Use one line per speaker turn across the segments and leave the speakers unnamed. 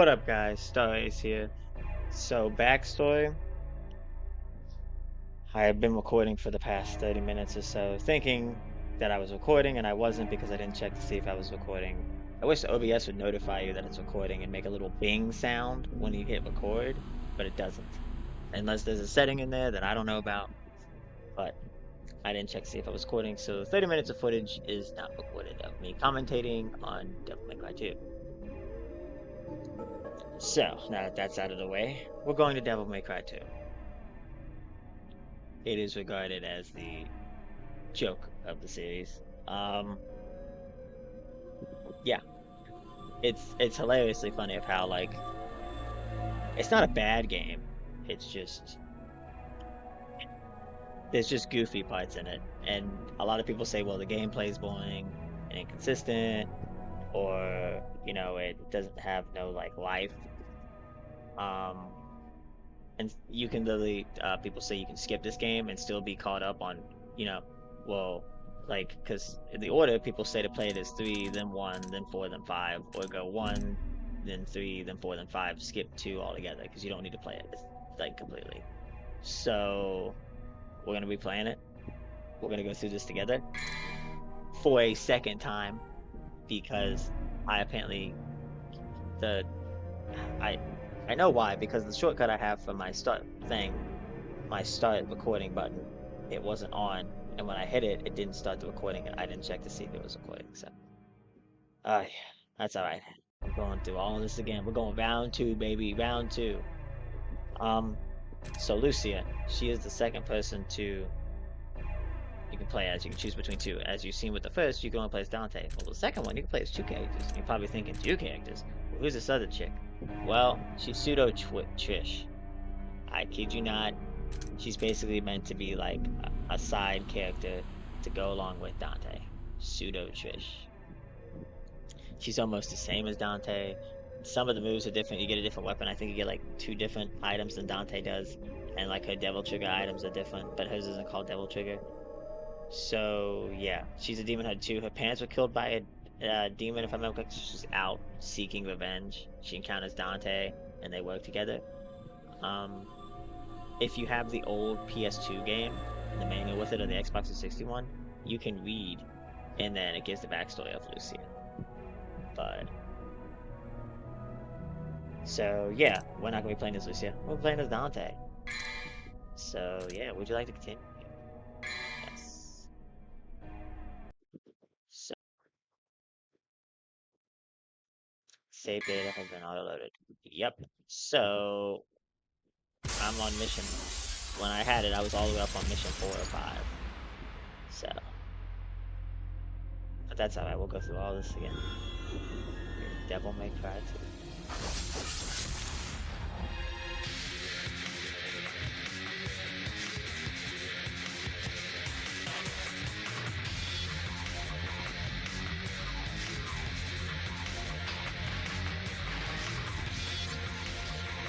What up, guys? Stargaze here. So, backstory. I have been recording for the past 30 minutes or so, thinking that I was recording, and I wasn't because I didn't check to see if I was recording. I wish the OBS would notify you that it's recording and make a little bing sound when you hit record, but it doesn't. Unless there's a setting in there that I don't know about, but I didn't check to see if I was recording, so 30 minutes of footage is not recorded of me commentating on Devil May Cry 2. So, now that that's out of the way, we're going to Devil May Cry 2. It is regarded as the joke of the series. Yeah, it's hilariously funny of how like it's not a bad game. It's just there's just goofy parts in it, and a lot of people say, well, the gameplay is boring and inconsistent, or it doesn't have no like life. Um, and you can literally people say you can skip this game and still be caught up on you know well like because in the order people say to play it as three then one then four then five, or go one then three then four then five, skip two altogether because you don't need to play it like completely. So we're going to be playing it. We're going to go through this together for a second time because I apparently the I I know why, because the shortcut I have for my start thing, my start recording button, it wasn't on, and when I hit it, it didn't start the recording, and I didn't check to see if it was recording. So, yeah, that's all right. I'm going through all this again. We're going round two, baby, round two. Um, so Lucia, she is the second person to you can play as. You can choose between two. As you've seen with the first, you can only play as Dante. Well, the second one, you can play as two characters. You're probably thinking two characters. Well, who's this other chick? Well, she's pseudo Trish. I kid you not. She's basically meant to be like a side character to go along with Dante. Pseudo Trish. She's almost the same as Dante. Some of the moves are different. You get a different weapon. I think you get like two different items than Dante does. And like her Devil Trigger items are different, but hers isn't called Devil Trigger. So yeah, she's a demon hunter too. Her parents were killed by a demon, if I remember correctly. She's out seeking revenge. She encounters Dante, and they work together. Um, if you have the old PS2 game and the manual with it, or the Xbox 360 one, you can read, and then it gives the backstory of Lucia. But so yeah, we're not gonna be playing as Lucia. We're playing as Dante. So yeah, would you like to continue? Yes. So save data has been auto-loaded. Yep. So I'm on mission. When I had it, I was all the way up on mission 4 or 5. So, but that's alright. We'll go through all this again. Devil May Cry 2.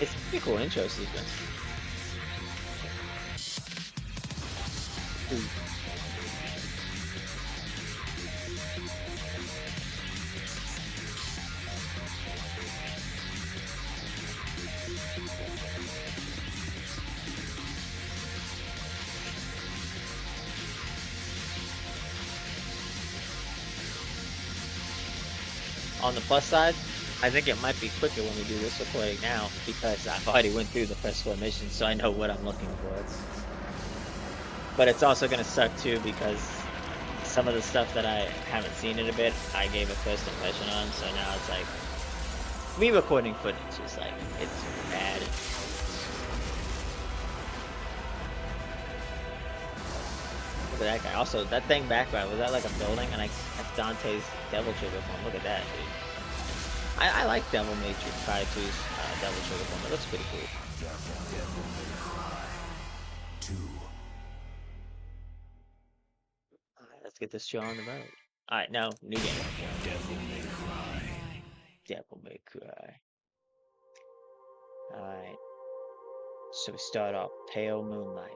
It's a pretty cool intro sequence. On the plus side, I think it might be quicker when we do this recording now because I've already went through the first 4 missions, so I know what I'm looking for. But it's also gonna suck too because some of the stuff that I haven't seen in a bit, I gave a first impression on, so now it's like re-recording footage is like it's bad. Look at that guy. Also, that thing background, was that like a building? And that's Dante's Devil Trigger form. Look at that, dude. I like Devil May Cry 2's Devil Trigger form. It looks pretty cool. Alright, let's get this show on the road. Alright, no, new game. Devil May Cry. Alright. So we start off pale moonlight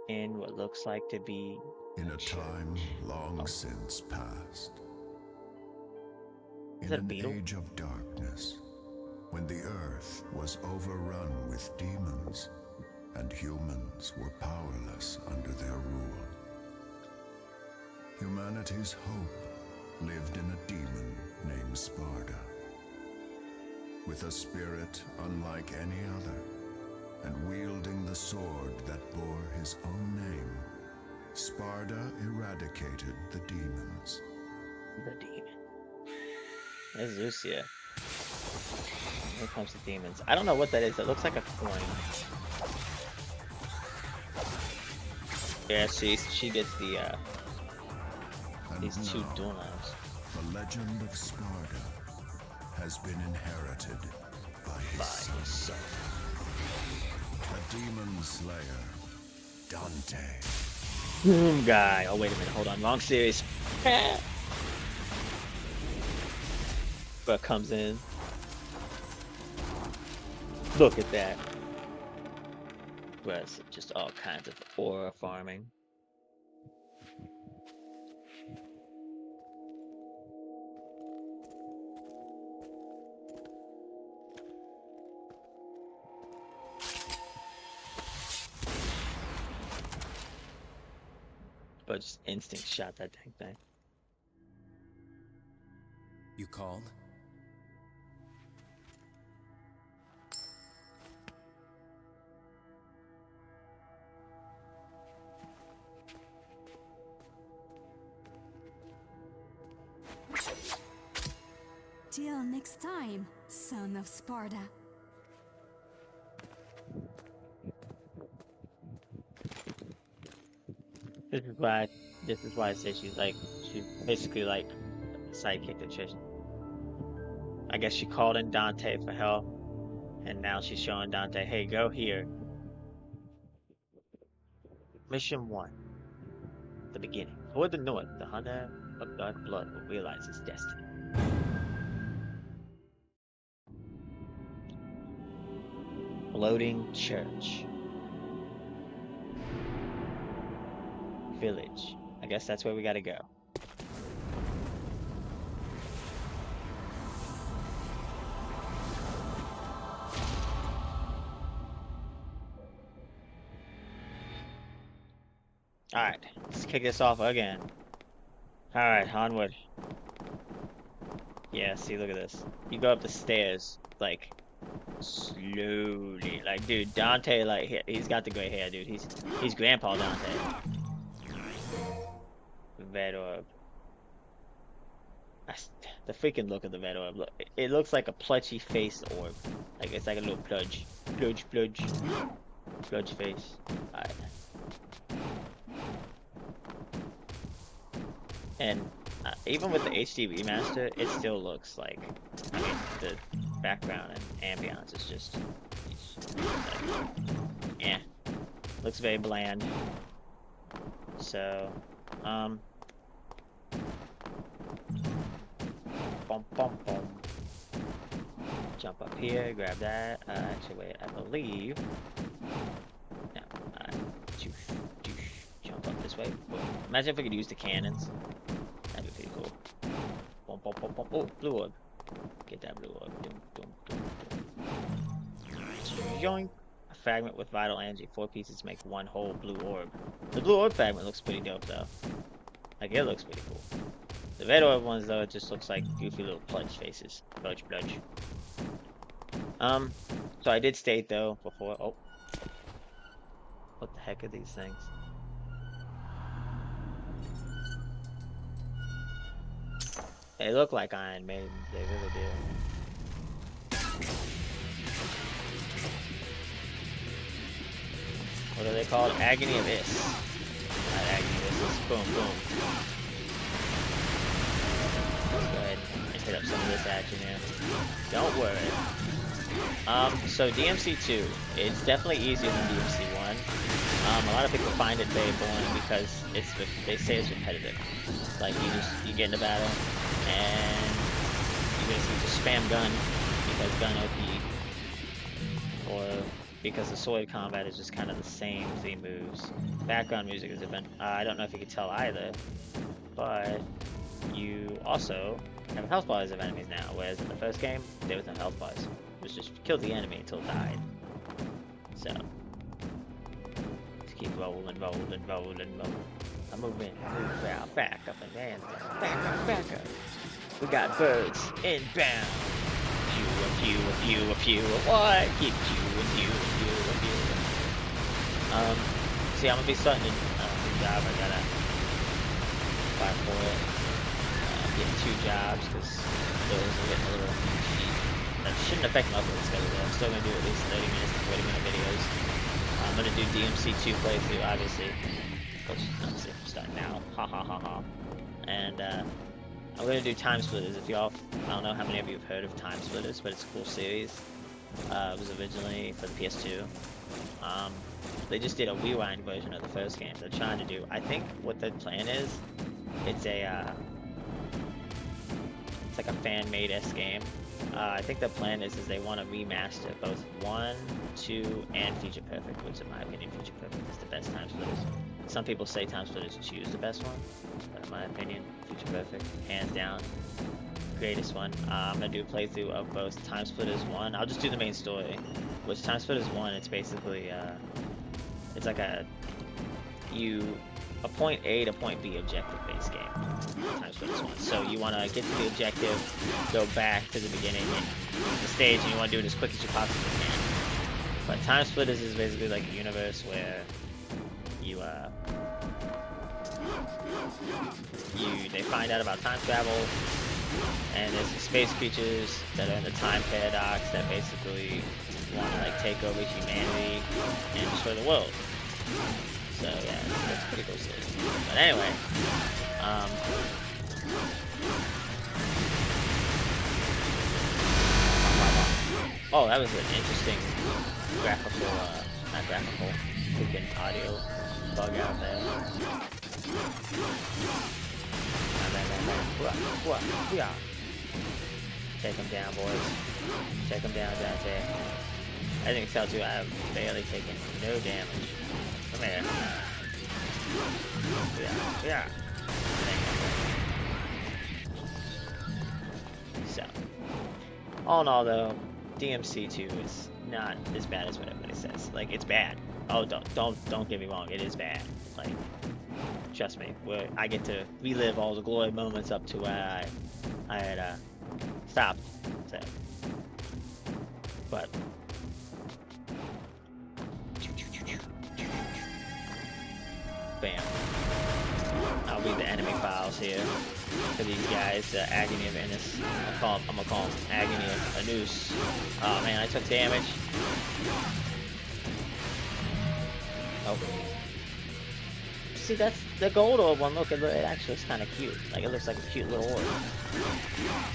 in what looks like to be
in a time long since past.
Is
In
that a
an
beetle?
age of darkness, when the earth was overrun with demons and humans were powerless under their rule. Humanity's hope lived in a demon named Sparda. With a spirit unlike any other, and wielding the sword that bore his own name, Sparda eradicated the demons.
The demon. There's Lucia. Here comes the demons. I don't know what that is. It looks like a coin. Yeah, she gets the these two dual knives.
The legend of Sparda has been inherited by his son. The demon slayer, Dante.
Boom guy. Oh wait a minute, hold on. Wrong series. But comes in. Look at that. Whereas just all kinds of aura farming. But just instinct shot that dang thing.
You called?
Till next time, son of Sparda.
This is why I say she's basically like a sidekick to Trish. I guess she called in Dante for help, and now she's showing Dante, hey, go here. Mission 1. The beginning. Toward the north, the hunter of dark blood will realize his destiny. Floating church. Village. I guess that's where we gotta go. Alright, let's kick this off again. Alright, onward. Yeah, see, look at this. You go up the stairs, like, slowly. Like, dude, Dante, like, he's got the gray hair, dude. He's Grandpa Dante. Red orb. The freaking look of the red orb. Look, it looks like a pletchy face orb. Like, it's like a little pludge. Pludge face. Alright. And even with the HD remaster, it still looks like, I mean, the background and ambiance is just like, yeah, looks very bland. So, bum bum bum. Jump up here, grab that. Actually, wait, I believe. No, jump up this way. Boom. Imagine if we could use the cannons. That'd be pretty cool. Bum, bum, bum, bum. Oh, blue orb. Get that blue orb. Doom, doom, doom, doom. Yoink. A fragment with vital energy. 4 pieces make 1 whole blue orb. The blue orb fragment looks pretty dope, though. Like, it looks pretty cool. The red orb ones, though, it just looks like goofy little pludge faces. Pludge. So I did state, though, before. Oh. What the heck are these things? They look like Iron Maidens, they really do. What are they called? Agony of Is. Not Agony of Is. Boom, boom. Go ahead and hit up some of this action here. Don't worry. So DMC2, it's definitely easier than DMC1. A lot of people find it very boring because they say it's repetitive. Like you get in a battle and you just spam gun because gun OP, or because the sword combat is just kind of the same theme moves. Background music is event. I don't know if you can tell either, but you also have health bars of enemies now, whereas in the first game there was no health bars. was just kill the enemy until it died. So just keep rolling, rolling, rolling, rolling. I'm moving, move out, back up and down, back up, back up. We got birds inbound. A few, what? Keep a few. See, I'm gonna be starting a new job. I gotta apply for it. Getting 2 jobs because those are getting a little cheap. That shouldn't affect my upload schedule though. I'm still gonna do at least 30 minutes to 40-minute videos. I'm gonna do DMC2 playthrough, obviously. Obviously, I'm starting now. Ha ha ha ha. And I'm gonna do Time Splitters. If y'all, I don't know how many of you have heard of Time Splitters, but it's a cool series. It was originally for the PS2. They just did a rewind version of the first game. They're trying to do. I think what the plan is, it's like a fan-made-esque game. I think the plan is they want to remaster both 1, 2, and Feature Perfect, which in my opinion, Feature Perfect is the best Time Splitters. Some people say Time Splitters choose the best one, but in my opinion, Feature Perfect, hands down, greatest one. I'm gonna do a playthrough of both Time Splitters 1. I'll just do the main story, which Time Splitters 1, it's basically, it's like a point A to point B objective-based game. Time Splitters 1. So you want to get to the objective, go back to the beginning and the stage, and you want to do it as quick as you possibly can. But Time Splitters is basically like a universe where they find out about time travel, and there's these space creatures that are in the time paradox that basically want to like take over humanity and destroy the world. So yeah, that's pretty cool series. But anyway, oh, that was an interesting graphical, not graphical, freaking audio bug out there. Take him down, boys. Take him down, Dante. I think so too. I have barely taken no damage. Come here. Yeah. So, all in all though, DMC2 is not as bad as what everybody says. Like, it's bad. Oh, don't get me wrong, it is bad. Like, trust me, where I get to relive all the glory moments up to where I had stopped. So, but bam. I'll read the enemy files here for these guys. The Agony of Innis. I'm gonna call them Agony of Anus. Oh man, I took damage. Oh. See, that's the gold orb one. Look, it actually looks kind of cute. Like, it looks like a cute little orb.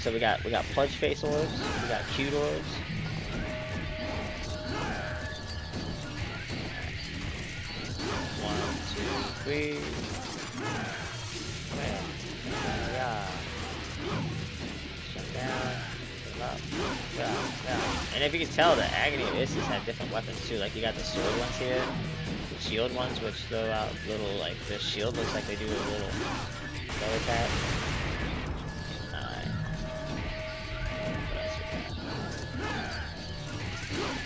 So we got pudge face orbs. We got cute orbs. One, two, three. Yeah. Shut down. Up. Yeah. And if you can tell, the Agony of Isis had different weapons too. Like, you got the sword ones here, the shield ones, which throw out little, like, the shield looks like they do a little throw attack. Alright.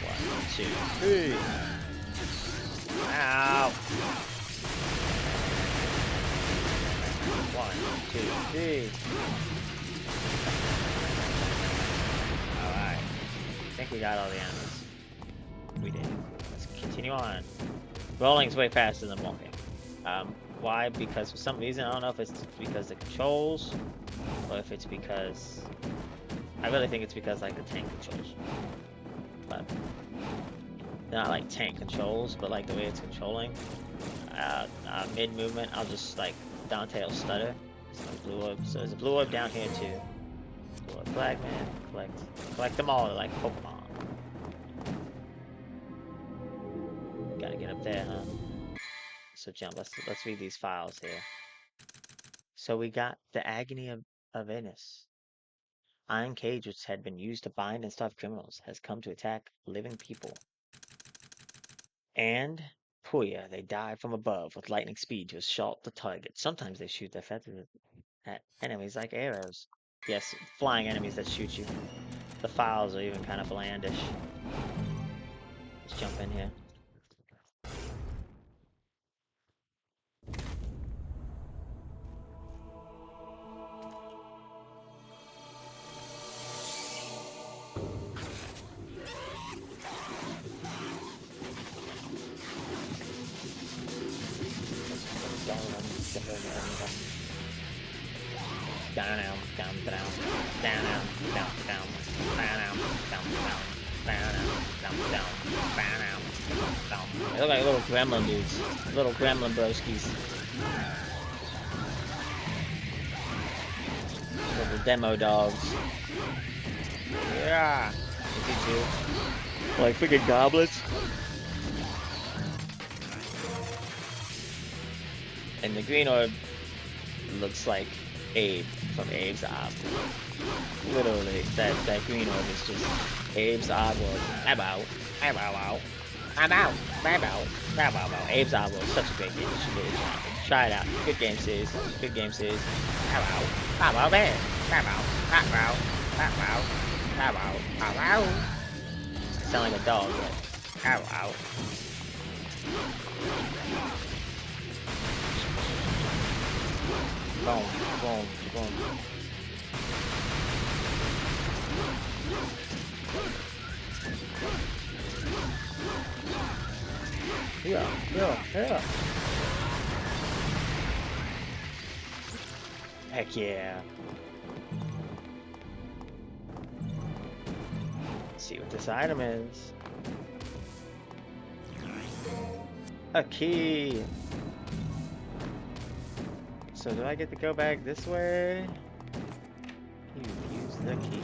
One, two, three. Ow! 1, 2, 3. Alright. I think we got all the animals. We did. Let's continue on. Rolling's way faster than walking. Why? Because for some reason, I don't know if it's because the controls, or if it's because... I really think it's because, like, the tank controls. But... not like tank controls, but like the way it's controlling. Mid-movement, I'll just, like, Dante will stutter. So blue orb. So there's a blue orb down here too. Blue orb flagman. Collect them all. They're like Pokemon. Gotta get up there, huh? So jump. Let's read these files here. So we got the Agony of Innis. Iron cage, which had been used to bind and starve criminals, has come to attack living people. And Puya, they dive from above with lightning speed to assault the target. Sometimes they shoot their feathers at enemies like arrows. Yes, flying enemies that shoot you. the files are even kind of blandish. Let's jump in here. They look like little gremlin dudes. Little gremlin broskies. Little demo dogs. Yeah. You too. Like freaking goblets. And the green orb looks like Abe from Abe's Odd. Literally, that green orb is just Abe's Odd World. I'm out. I'm out. I'm out. I'm out. I'm out. Abe's Odd World. Such a great game. You should really try it out. Good game series. Good game series. I'm out. I'm out, man. I'm out. I'm out. I'm out. I'm out. I'm out. I sound like a dog, but I'm out. Boom, boom, boom. Yeah. Heck yeah. Let's see what this item is. A key. So do I get to go back this way? You use the key.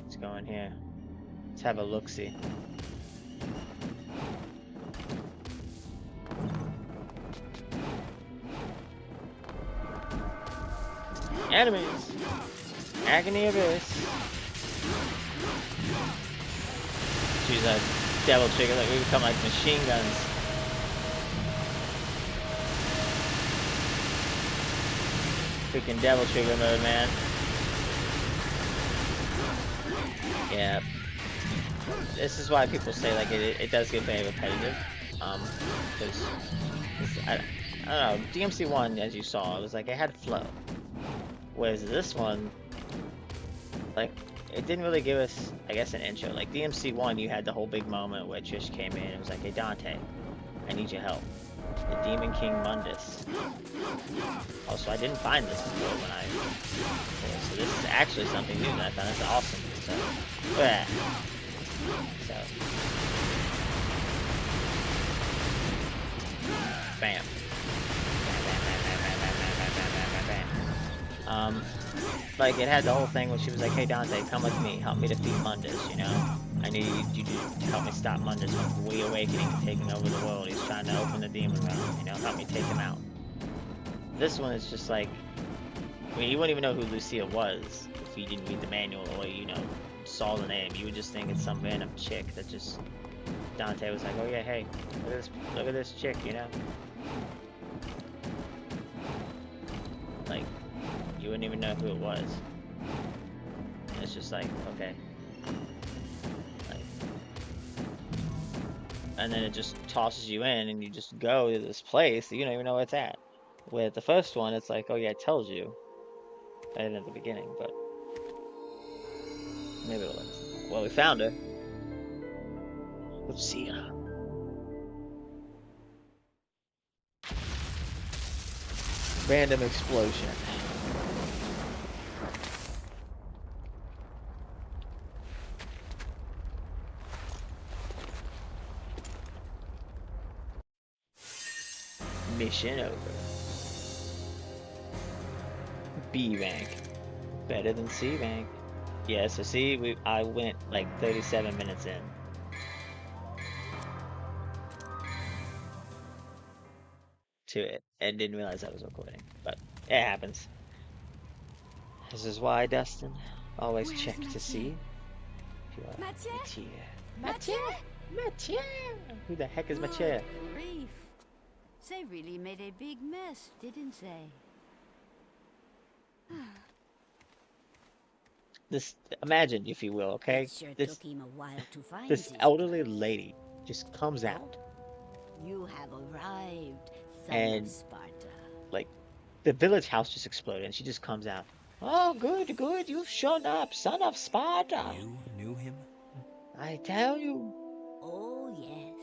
Let's go in here. Let's have a look-see. Enemies! Agony Abyss. Choose a devil trigger, like we become like machine guns. Freaking devil trigger mode, man. Yeah. This is why people say like it does get very repetitive. Because I don't know, DMC1 as you saw, it was like it had flow. Whereas this one, like, it didn't really give us, I guess, an intro. Like, DMC1, you had the whole big moment where Trish came in and was like, hey, Dante, I need your help. The Demon King Mundus. Also, I didn't find this before when so this is actually something new that I found. It's awesome. So, yeah. So. Bam. Like it had the whole thing where she was like, hey Dante, come with me, help me defeat Mundus, you know? I need you to help me stop Mundus from reawakening and taking over the world. He's trying to open the demon realm, you know, help me take him out. This one is just like, I mean, you wouldn't even know who Lucia was if you didn't read the manual or, you know, saw the name. You would just think it's some random chick that just, Dante was like, oh yeah, hey, look at this chick, you know? Like, you wouldn't even know who it was. It's just like, okay. Like, and then it just tosses you in and you just go to this place that you don't even know where it's at. With the first one, it's like, oh yeah, it tells you. I didn't at the beginning, but maybe it'll let us know. Well, we found her. Lucia. Random explosion. Mission over. B rank. Better than C rank. Yeah, so see, I went like 37 minutes in. To it and didn't realize I was recording, but it happens. This is why, Dustin, always check to see if you are Mathieu. Mathieu! Who the heck is
Good
Mathieu?
grief. They really made a big mess, didn't they?
This, imagine, if you will, okay?
It sure
This
took him a while to find
this
this
elderly
place.
lady just comes
Oh,
out
you have arrived, son of
and
Sparta.
like the village house just exploded and she just comes out. Oh, good, good, you've shown up, son of Sparta.
You knew him?
I tell you.
Oh, yes.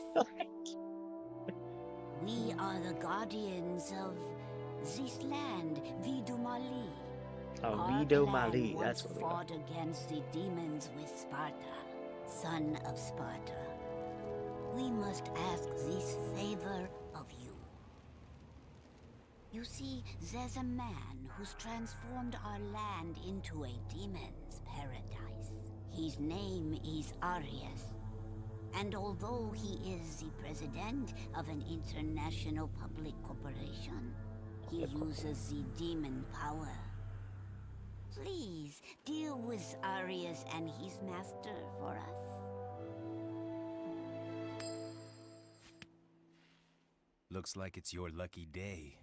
We are the guardians of this land, Vie de Marli.
Oh,
Our
Vie de
clan
Marli,
once
that's what we are.
fought against the demons with Sparta, son of Sparta. We must ask this favor of you. You see, there's a man who's transformed our land into a demon's paradise. His name is Arius. And although he is the president of an international public corporation, he uses the demon power. Please, deal with Arius and his master for us.
Looks like it's your lucky day.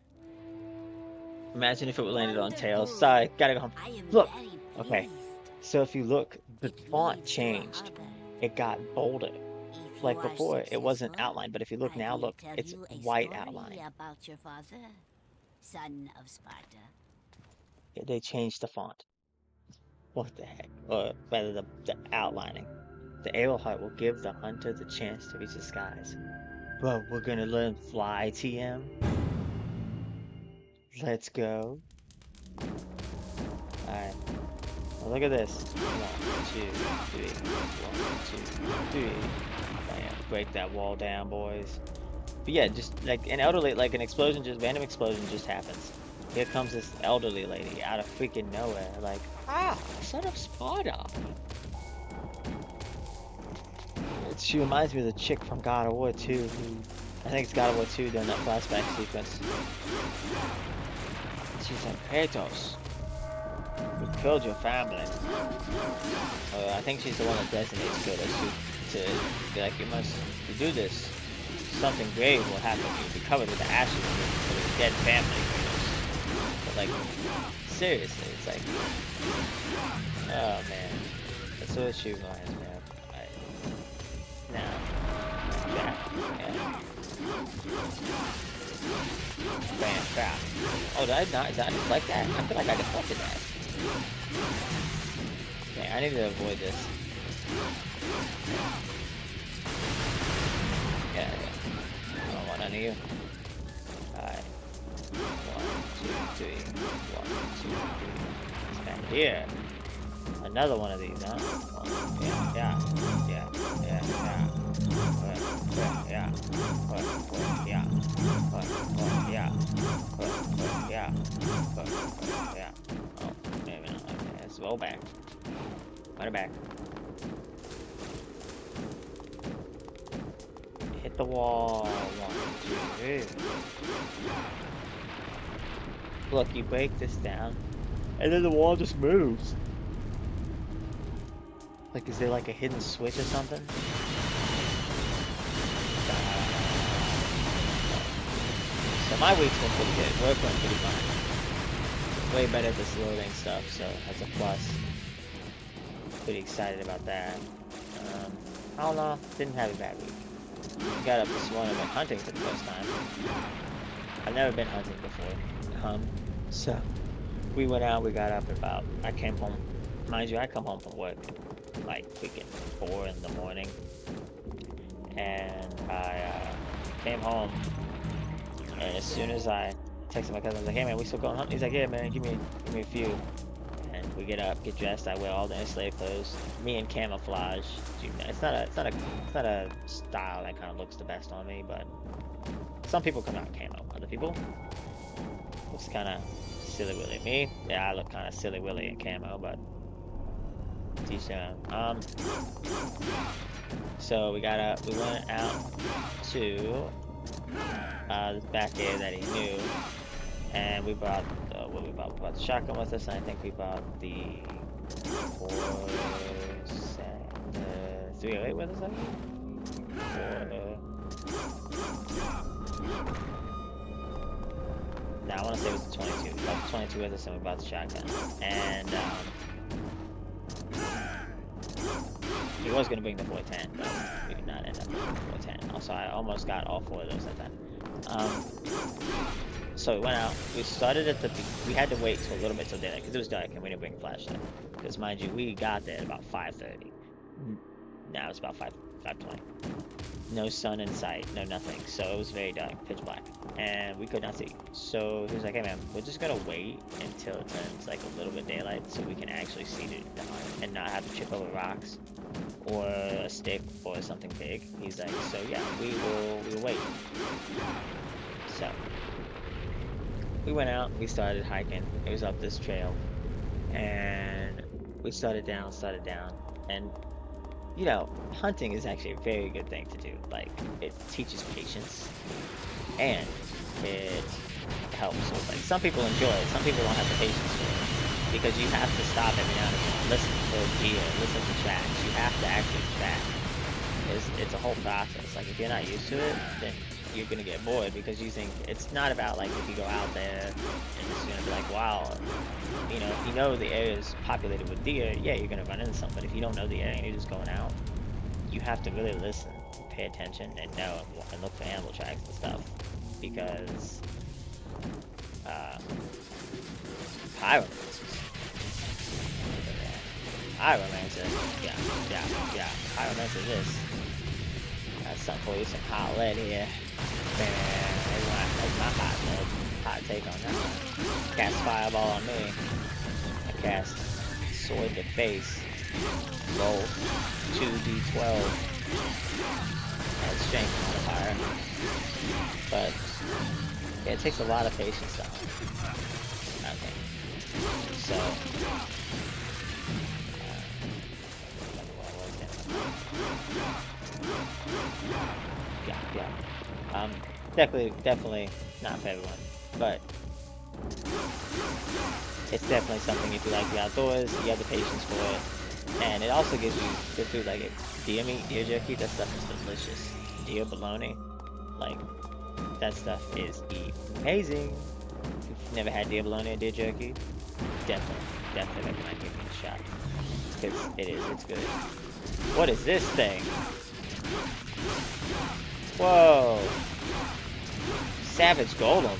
Imagine if it landed on Tails.
Wonderful.
Sorry, gotta go home.
I am
Look,
very
okay.
pleased.
So if you look, the
It
font
leads to a
changed.
harbor.
It got bolder.
If
Like
you are
before, it wasn't
successful,
outlined, but if you look
I
now,
will
look,
tell
it's
you a
white
story
outline.
about your father, son of Sparta.
They changed the font. What the heck? Or rather, the outlining. The arrowheart will give the hunter the chance to reach the skies. Bro, we're gonna learn fly, TM. Let's go. Alright. Well, look at this. 1, 2, 3. 1, 2, 3. Bam. Break that wall down, boys. But yeah, just like an elderly, like an explosion, just random explosion just happens. Here comes this elderly lady out of freaking nowhere, like, ah, son of Sparta. She reminds me of the chick from God of War 2, who, I think it's God of War 2 during that flashback sequence. She's like, Kratos, we killed your family. I think she's the one that designates Kratos to be like, you must do this. Something grave will happen. You'll be covered with the ashes of your dead family. But like, seriously, it's like, oh man, that's what she reminds me of. Now, Jack, yeah. Bam, crap. Oh, did I not deflect that? I feel like I deflected that. Okay, I need to avoid this. Yeah. I don't want any of you. Alright. 1, 2, 3. 1, 2, 3. It's back here. Another one of these, huh? Yeah. Oh, maybe not. Okay, let's roll back. Run it back. Hit the wall. 1, 2, 3. Look, you break this down, and then the wall just moves. Like, is there like a hidden switch or something? So my week's been pretty good. Work went pretty fine. Way better at this loading stuff, so that's a plus. Pretty excited about that. I don't know, didn't have a bad week. Got up this morning and went hunting for the first time. I've never been hunting before. So we went out, we got up about, I came home, mind you, I come home from work like freaking 4 in the morning, and I came home, and as soon as I texted my cousin, I was like, hey man, we still going hunting? He's like, yeah man, give me a few. And we get up, get dressed, I wear all the enslaved clothes, me in camouflage. It's not a style that kind of looks the best on me, but some people come out camo. Other people looks kind of silly willy. Me, yeah, I look kind of silly willy in camo, but teach them. So we went out to this back area that he knew, and we brought what we brought. We brought the shotgun with us, and I think we brought the 308 with us. I think. Now I want to say it was the 22. That was 22 with us, and we bought the shotgun. And he was gonna bring the 410, but we did not end up bringing the 410. Also, I almost got all 4 of those that time. So we went out. We started at we had to wait till a little bit till daylight because it was dark and we didn't bring a flashlight. Because mind you, we got there at about 5:30. Now it's about 5:20. No sun in sight, no nothing. So it was very dark, pitch black, and we could not see. So he was like, "Hey man, we're just gonna wait until it turns like a little bit daylight so we can actually see the hunt and not have to trip over rocks or a stick or something big." He's like, "So yeah, we'll wait." So we went out, we started hiking. It was up this trail, and we started down, and you know, hunting is actually a very good thing to do. Like, it teaches patience, and it helps with, like, some people enjoy it, some people don't have the patience for it, because you have to stop every now and then, listen for deer, listen for tracks. You have to actually track. It's a whole process. Like, if you're not used to it, then you're gonna get bored, because you think it's not about, like, if you go out there and it's gonna be like, wow, you know, if you know the area is populated with deer, yeah, you're gonna run into something. But if you don't know the area and you're just going out, you have to really listen, pay attention, and know and look for animal tracks and stuff, because pyromancer, yeah, pyromancer this. Got something for you, some hot lead here. Man, that's my hot take on that one. Cast fireball on me. I cast sword to face. Roll 2d12. And strength modifier. But yeah, it takes a lot of patience though. Okay. So yeah. Definitely not for everyone, but it's definitely something if you like the outdoors, you have the patience for it, and it also gives you good food, like deer meat, deer jerky. That stuff is delicious. Deer bologna, like that stuff is amazing. If you've never had deer bologna or deer jerky, definitely recommend giving it a shot, because it's good. What is this thing? Whoa! Savage Golem.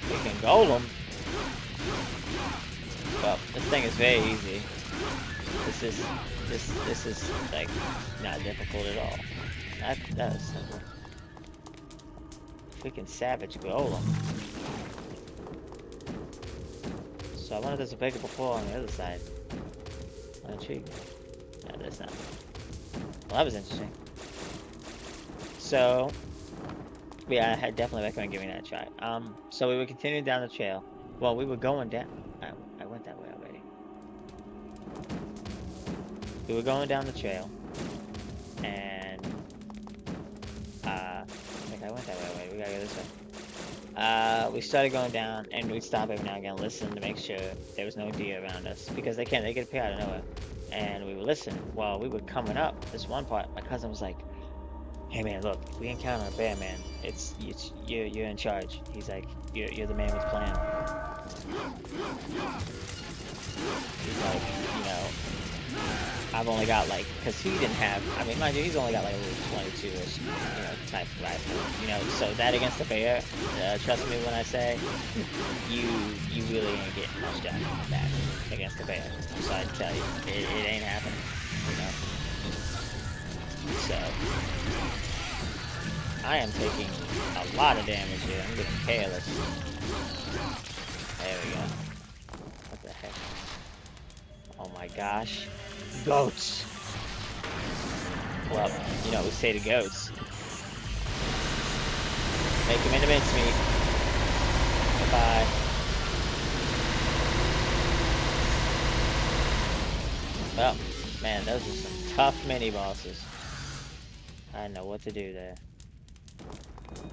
Freaking Golem. Well, this thing is very easy. This is like not difficult at all. That was simple. Freaking Savage Golem. So I wonder if there's a bigger before on the other side. I'm intrigued. No, there's not. Well, that was interesting. So, yeah, I definitely recommend giving that a try. So we were continuing down the trail. Well, we were going down. I went that way already. We were going down the trail, and I think I went that way already. We gotta go this way. We started going down, and we'd stop every now and again, listen to make sure there was no deer around us, because they get appear out of nowhere. And we were listening. While we were coming up this one part, my cousin was like, "Hey man, look, if we encounter a bear, man, you're in charge." He's like, "You're the man with the plan." He's like, you know, I've only got like, cause he didn't have. I mean, mind you, he's only got like a little 22-ish, type of rifle. So that against the bear, trust me when I say, you really ain't getting much done on that against the bear. So I tell you, it ain't happening. So I am taking a lot of damage here. I'm getting careless. There we go. What the heck? Oh my gosh. Goats! Well, you know what we say to goats. Make them into mincemeat. Goodbye. Well, man, those are some tough mini bosses. I don't know what to do there.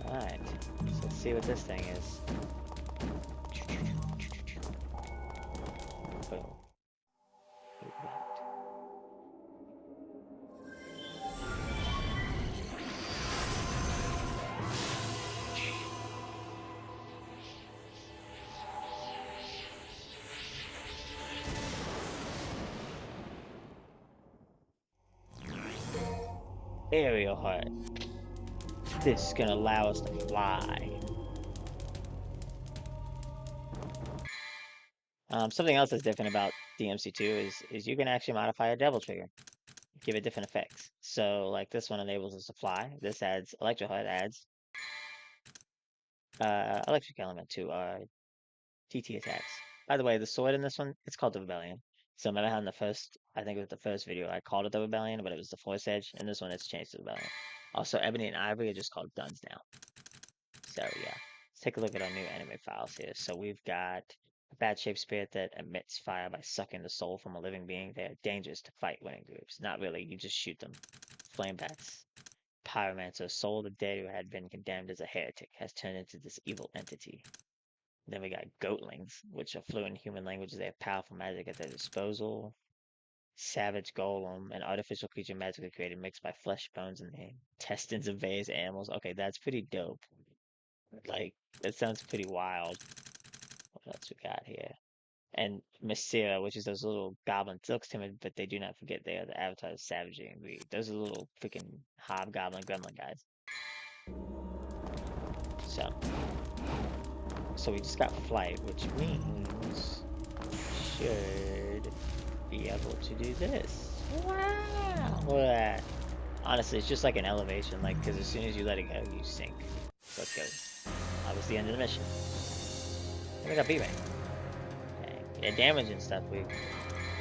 Alright, so let's see what this thing is. Boom. aerial hut. This is gonna allow us to fly. Something else that's different about DMC2 is you can actually modify a devil trigger, give it different effects. So like this one enables us to fly. This adds Electro Hut adds electric element to our TT attacks. By the way, the sword in this one, it's called the Rebellion. So remember how in the first, I think it was the first video, I called it the Rebellion, but it was the Force Edge. In this one, it's changed to the Rebellion. Also, Ebony and Ivory are just called Duns now. So yeah, let's take a look at our new anime files here. So we've got a bad-shaped spirit that emits fire by sucking the soul from a living being. They are dangerous to fight when in groups. Not really, you just shoot them. Flame bats. Pyromancer, soul of the dead who had been condemned as a heretic, has turned into this evil entity. Then we got goatlings, which are fluent in human languages. They have powerful magic at their disposal. Savage golem, an artificial creature magically created mixed by flesh, bones, and the intestines of various animals. Okay, that's pretty dope. Like, that sounds pretty wild. What else we got here? And Messira, which is those little goblins. Looks timid, but they do not forget they are the avatars of savagery and greed. Those are little freaking hobgoblin gremlin guys. So we just got flight, which means we should be able to do this. Wow! Look at that. Honestly, it's just like an elevation, like, because as soon as you let it go, you sink. Let's go. That was the end of the mission. And we got B-rank. Yeah, damage and stuff, we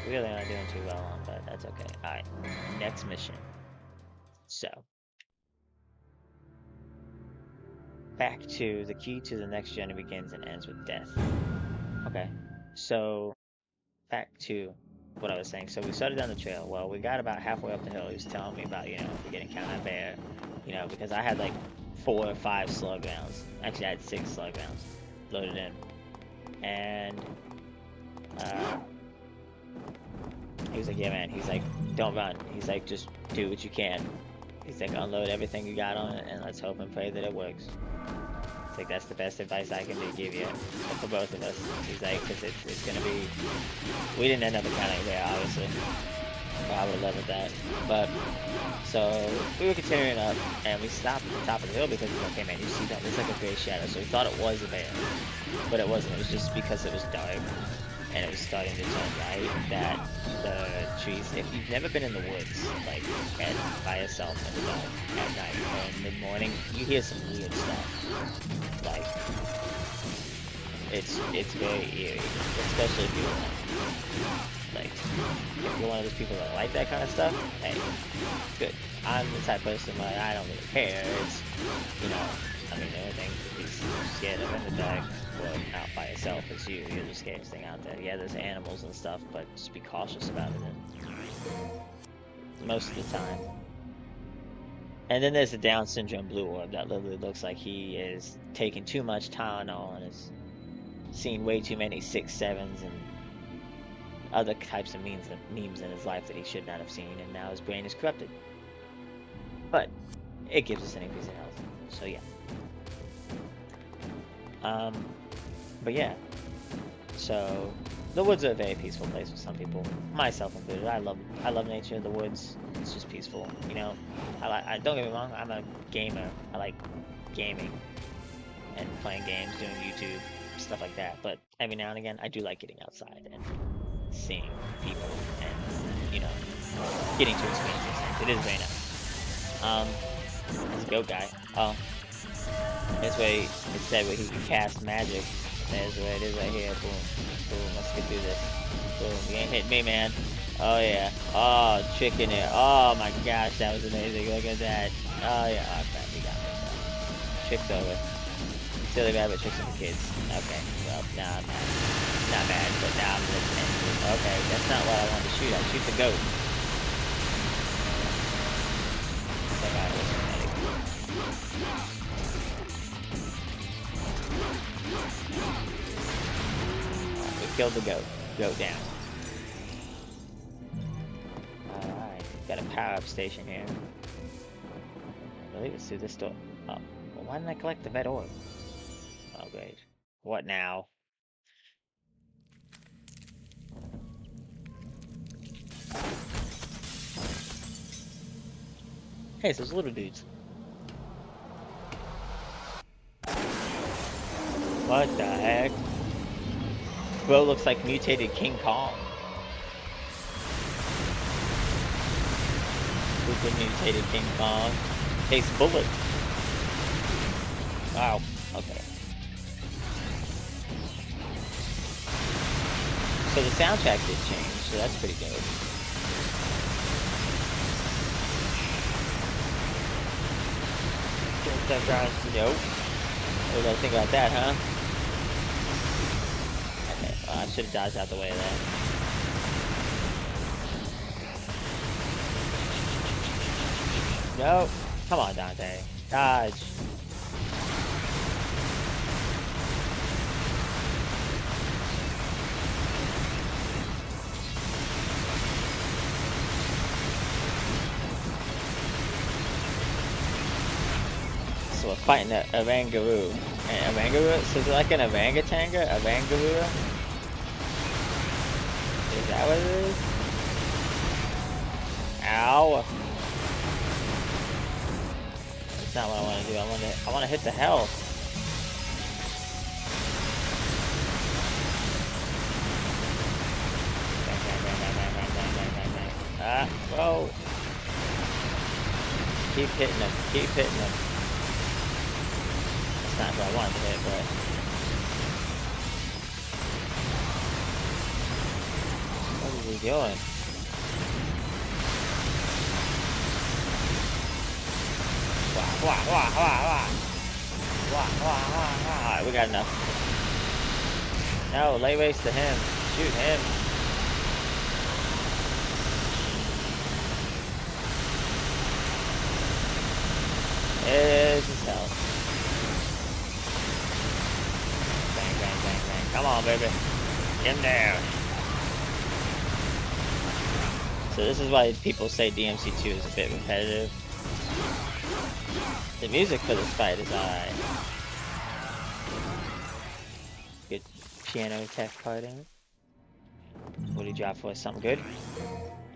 really not doing too well on, but that's okay. Alright, next mission. So, back to the key to the next journey begins and ends with death. Okay, so back to what I was saying. So we started down the trail. Well, we got about halfway up the hill. He was telling me about, if we're getting counted bear, because I had like 4 or 5 slug rounds. Actually, I had 6 slug rounds loaded in. And he was like, yeah, man. He's like, don't run. He's like, just do what you can. He's like, unload everything you got on it, and let's hope and pray that it works. It's like, that's the best advice I can give you, for both of us. He's like, because it's going to be, we didn't end up encountering there, obviously. I would have loved that. But, so, we were continuing up, and we stopped at the top of the hill because we were like, okay, man, you see that? There's like a gray shadow. So we thought it was a bear, but it wasn't. It was just because it was dark, and it was starting to turn light, that the trees, if you've never been in the woods, like, by yourself in the dark, at night, or in mid-morning, you hear some weird stuff. Like, it's very eerie, especially if you're one of those people that like that kind of stuff. Hey, good. I'm the type of person where I don't really care. It's, the only thing to be scared of in the dark, or out by yourself, is you. You're the scariest thing out there. Yeah, there's animals and stuff, but just be cautious about it most of the time. And then there's the Down syndrome blue orb that literally looks like he is taking too much Tylenol and has seen way too many 6-7s and other types of memes in his life that he should not have seen, and now his brain is corrupted. But it gives us an increase in health, so yeah. But yeah, so the woods are a very peaceful place for some people, myself included. I love nature. The woods, it's just peaceful. I don't get me wrong, I'm a gamer. I like gaming and playing games, doing YouTube, stuff like that. But every now and again, I do like getting outside and seeing people and getting to experience those things. It is very nice. There's a goat guy. Oh, this way it said where he can cast magic. There's where it is right here. Boom, boom. Let's get through this. Boom. You ain't hit me, man. Oh yeah. Oh, trick in there. Oh my gosh, that was amazing. Look at that. Oh yeah. Oh crap, he got me. Trick's over. Silly rabbit tricks for kids. Okay. Well, nah, not bad, but now I'm listening. Okay, that's not what I wanted to shoot. I shoot the goat. We killed the goat. Goat down. Alright, got a power-up station here. I believe it's through this door. Oh, well, why didn't I collect the vet orb? Oh, great. What now? Hey, it's those little dudes. What the heck? Bro looks like mutated King Kong. Super mutated King Kong. Takes bullets. Wow. Okay. So the soundtrack did change, so that's pretty good. Nope. What do you guys think about that, huh? Okay, well, I should have dodged out the way of that. Nope. Come on, Dante. Dodge. So we're fighting a Avangaroo. And Avangaroo? So is it like an Avangatanga? Avangaroo? Is that what it is? Ow. That's not what I want to do. I want to hit the health. Bang, bang, bang, bang, bang, bang, bang, bang, bang, bang. Ah, whoa. Keep hitting him. Keep hitting him. That's not what I wanted to hit, but... What is he doing? Wah, wah, wah, wah, wah. Wah, wah, wah, wah. Alright, we got enough. No, lay waste to him. Shoot him. There's his health. Bang, bang, bang, bang. Come on, baby. Get him there. So this is why people say DMC2 is a bit repetitive. The music for this fight is alright. Good piano tech part in it. What did you drop for us? Something good?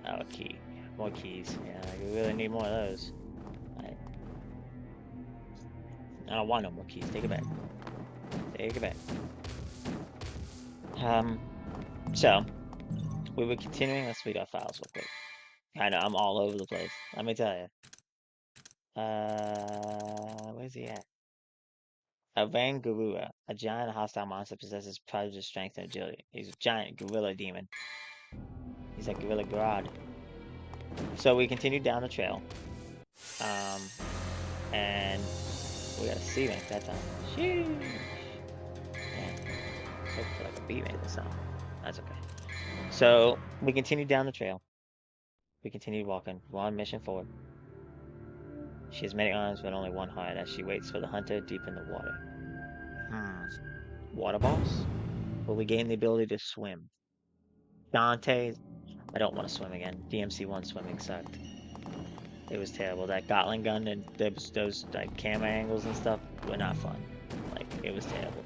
Oh, a key. More keys. Yeah, we really need more of those. Right. I don't want no more keys. Take it back. Take it back. So we were continuing. Let's read our files real quick. I know I'm all over the place. Let me tell you. Where's he at? Avangarua, a giant hostile monster, possesses prodigious strength and agility. He's a giant gorilla demon. He's a gorilla god. So we continued down the trail. And we got a sea link that time. Sheesh. Man, I feel like a bee made this sound. That's okay. So we continued down the trail. We continued walking. We're on mission forward. She has many arms but only one heart as she waits for the hunter deep in the water. Water boss? Will we gain the ability to swim? Dante? I don't want to swim again. DMC1 swimming sucked. It was terrible. That Gatling gun and those like camera angles and stuff were not fun. Like, it was terrible.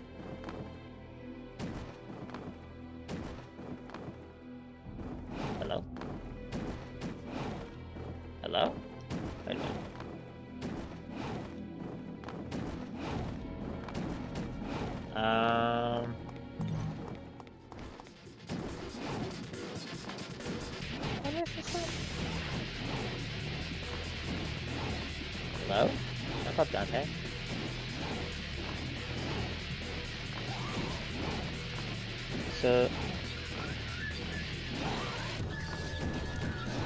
Hello? Hello? Wait a minute. Hello? What's up, Dante? So...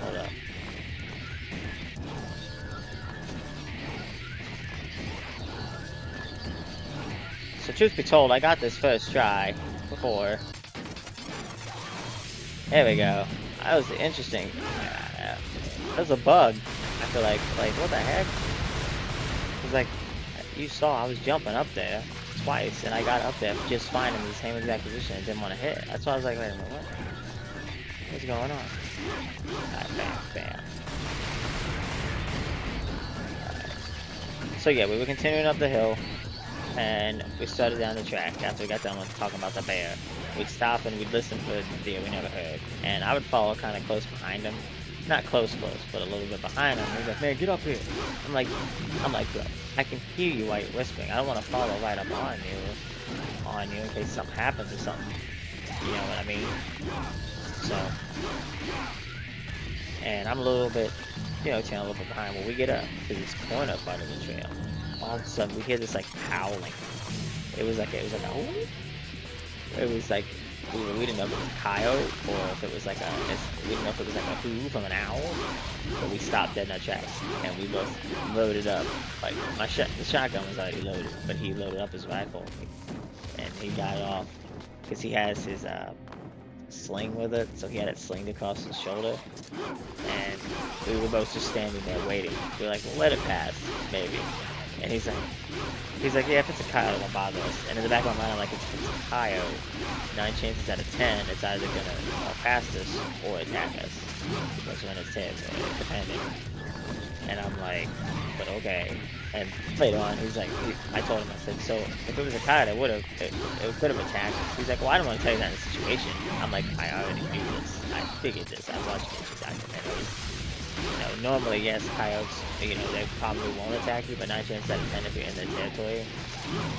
Hold up. So truth be told, I got this first try before. There we go. That was interesting. That was a bug. I feel like what the heck? It's like, you saw I was jumping up there twice, and I got up there just fine in the same exact position and didn't want to hit. That's why I was like, wait a minute, what? What's going on? Alright, bam, bam. Alright. So yeah, we were continuing up the hill, and we started down the track after we got done with talking about the bear. We'd stop and we'd listen for the deer we never heard, and I would follow kind of close behind him, not close, but a little bit behind him. He's like, man, get up here. I'm like, bro, I can hear you while you're whispering. I don't want to follow right up on you in case something happens or something. You know what I mean? So, and I'm a little bit, you know, a little bit behind. When we get up to this corner part of the trail, all of a sudden we hear this like howling. It was like a, it was like, we didn't know if it was a coyote or if it was like we didn't know if it was like a hoo from an owl. But we stopped dead in our tracks and we both loaded up. Like the shotgun was already loaded, but he loaded up his rifle and he got it off because he has his sling with it, so he had it slinged across his shoulder. And we were both just standing there waiting. We were like, well, let it pass, maybe. And he's like, yeah, if it's a coyote, it won't bother us. And in the back of my mind, I'm like, if it's a coyote, 9 chances out of 10, it's either gonna walk past us or attack us. Because when it's territory, depending. And I'm like, but okay. And later on, he's like, I told him, I said, so if it was a coyote, it could have attacked us. He's like, well, I don't want to tell you that in a situation. I'm like, I already knew this. I figured this. I watched nature documentaries. You know, normally, yes, coyotes, you know, they probably won't attack you, but 9 chances out of 10 if you're in their territory.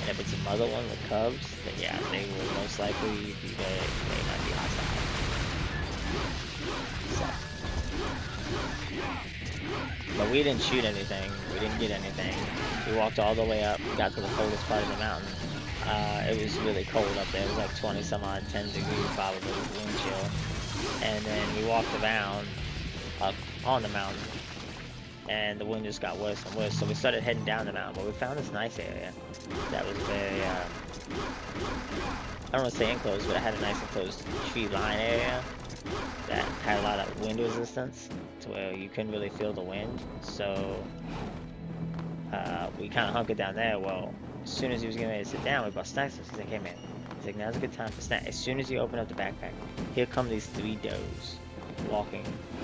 And if it's a mother one with cubs, then yeah, they will most likely be they might be hostile. So. But we didn't shoot anything. We didn't get anything. We walked all the way up. We got to the coldest part of the mountain. It was really cold up there. It was like 20 some odd, 10 degrees probably, wind chill. And then we walked around up on the mountain, and the wind just got worse and worse. So we started heading down the mountain, but we found this nice area that was very, I don't want to say enclosed, but it had a nice enclosed tree line area that had a lot of wind resistance to where you couldn't really feel the wind. So we kind of hunkered down there. Well, as soon as he was getting ready to sit down, we brought snacks. He's like, hey man, he's like, now's a good time for snacks. As soon as you open up the backpack, here come these 3 does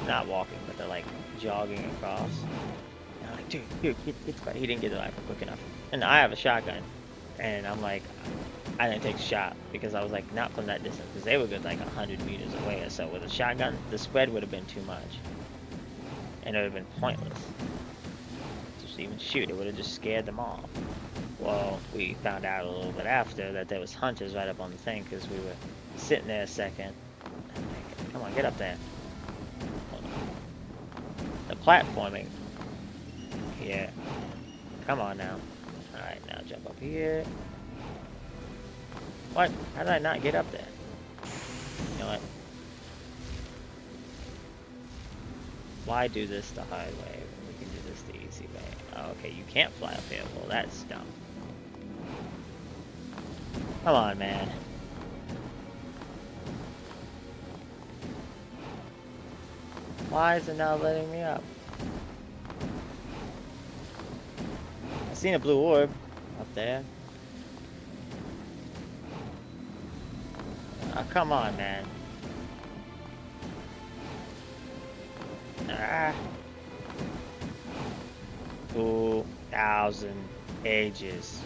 not walking, but they're like jogging across. And I'm like, dude, get quiet. He didn't get the rifle quick enough. And I have a shotgun, and I'm like, I didn't take a shot because I was like, not from that distance, because they were good like 100 meters away or so. With a shotgun, the spread would have been too much, and it would have been pointless. Just even shoot, it would have just scared them off. Well, we found out a little bit after that there was hunters right up on the thing, because we were sitting there a second. I'm like, come on, get up there. The platforming here. Come on now. Alright, now jump up here. What? How did I not get up there? You know what? Why do this the hard way when we can do this the easy way? Oh, okay, you can't fly up here. Well, that's dumb. Come on, man. Why is it not letting me up? I seen a blue orb up there. Oh, come on, man. Ah. 2,000 ages.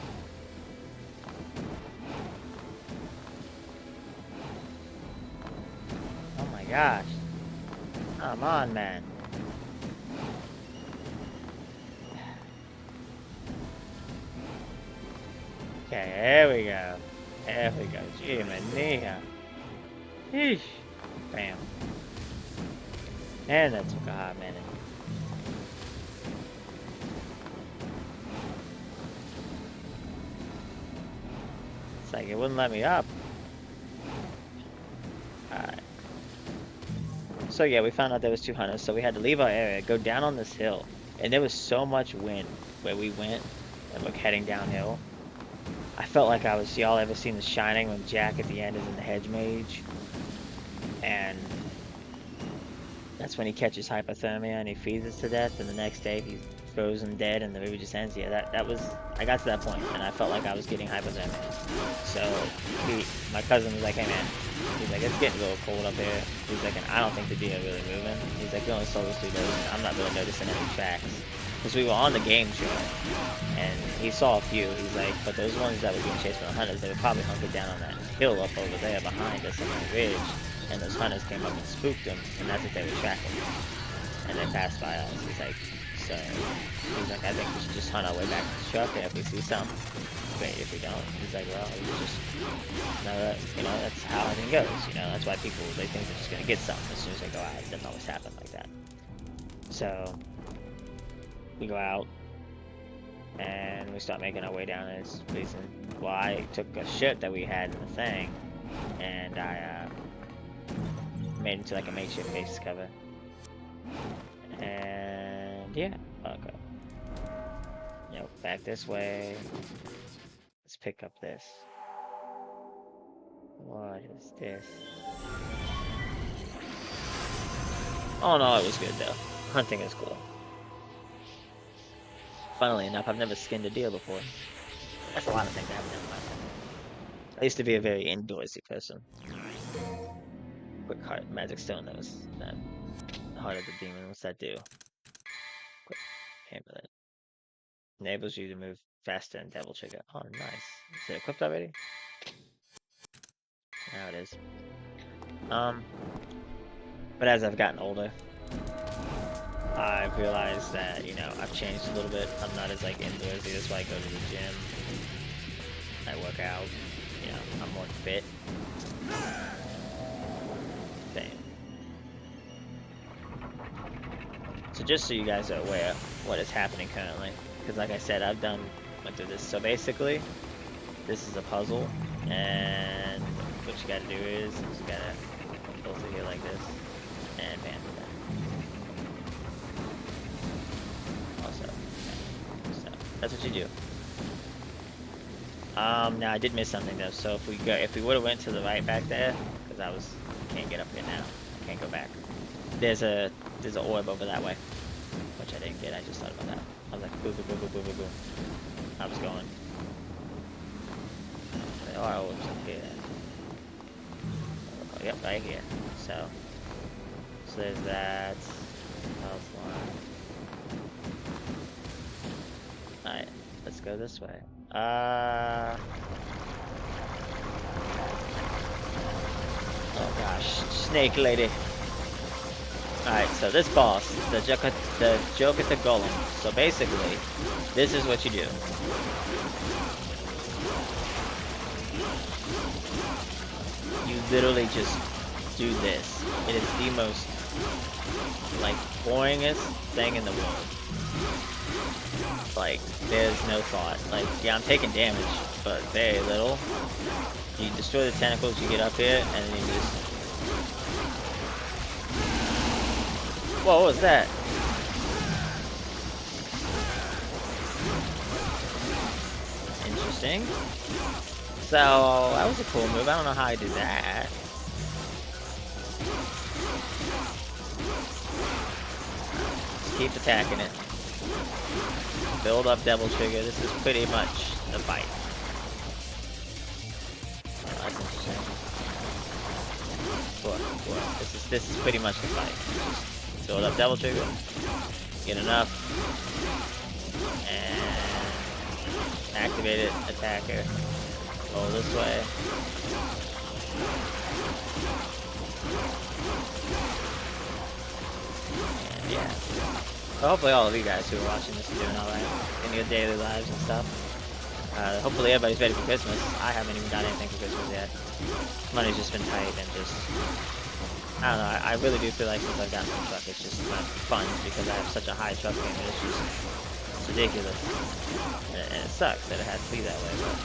Oh my gosh. Come on, man. Okay, here we go. There we go. Jiminy. Yeesh. Bam. And that took a hot minute. It's like it wouldn't let me up. Alright. So yeah, we found out there was 2 hunters, so we had to leave our area, go down on this hill. And there was so much wind where we went, and we're heading downhill. I felt like I was, y'all ever seen The Shining when Jack at the end is in the hedge mage? And that's when he catches hypothermia and he freezes to death, and the next day he's frozen dead and the movie just ends. Yeah, that was, I got to that point and I felt like I was getting hypothermia. So my cousin was like, hey man, he's like, it's getting a little cold up here. He's like, and I don't think the deer are really moving. He's like, we only saw those 2 days and I'm not really noticing any tracks. Because we were on the game trail, and he saw a few. He's like, but those ones that were being chased by the hunters, they were probably hunkered down on that hill up over there behind us on that ridge, and those hunters came up and spooked them, and that's what they were tracking. and they passed by us. He's like, so he's like, I think we should just hunt our way back to the truck, and if we see something, great. If we don't, he's like, well, we just know that, you know, that's how everything goes. You know, that's why people, they think they're just gonna get something as soon as they go out. It doesn't always happen like that. So we go out and we start making our way down this place. And well, I took a ship that we had in the thing, and I made it into like a makeshift base cover. And yeah, okay. Yep, back this way. Let's pick up this. What is this? Oh no, it was good though. Hunting is cool. Funnily enough, I've never skinned a deer before. That's a lot of things I haven't done in my life. I used to be a very indoorsy person. Quick heart, magic stone, that was that heart of the demon. What's that do? Quick amulet. Enables you to move faster and devil trigger. Oh, nice. Is it equipped already? Now it is. But as I've gotten older, I've realized that, you know, I've changed a little bit. I'm not as like indoorsy. That's why I go to the gym. I work out. You know, I'm more fit. Same. So just so you guys are aware what is happening currently, because like I said, went through this. So basically, this is a puzzle, and what you gotta do is you just gotta go through here like this, and bam, also, so that's what you do. Now I did miss something though. So if we would have went to the right back there, because can't get up here now. I can't go back. There's an orb over that way, which I didn't get. I just thought about that. I was like, boom, boom, boom, boom, boom, boom, boom. I was going. There are orbs up here. Oh, yep, right here. So there's that. Health line. Alright, let's go this way. Oh gosh, snake lady. Alright, so this boss, the Jokata Golem. So basically, this is what you do. You literally just do this. It is the most, like, boringest thing in the world. Like, there's no thought. Like, yeah, I'm taking damage, but very little. You destroy the tentacles, you get up here, and then you just... Whoa, what was that? Interesting. So, that was a cool move. I don't know how I did that. Just keep attacking it. Build up Devil Trigger. This is pretty much the fight. Oh, that's interesting. Look. This is pretty much the fight. Just build up Devil Trigger. Get enough. And activate it. Attack her. Go this way. And yeah. So hopefully all of you guys who are watching this are doing alright in your daily lives and stuff. Hopefully everybody's ready for Christmas. I haven't even done anything for Christmas yet. Money's just been tight and just... I don't know, I really do feel like since I've gotten the truck, it's just not fun because I have such a high truck payment. It's just ridiculous. And it sucks that it has to be that way, but...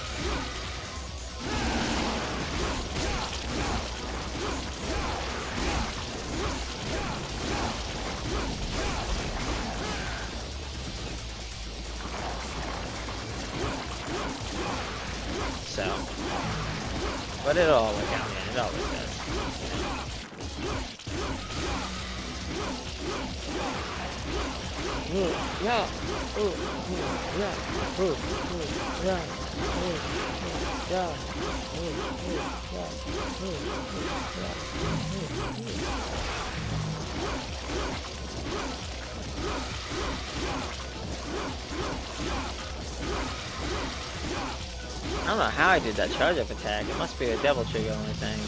So, but it'll all work out, man. It always does. Yeah. I don't know how I did that charge up attack. It must be a Devil Trigger only thing.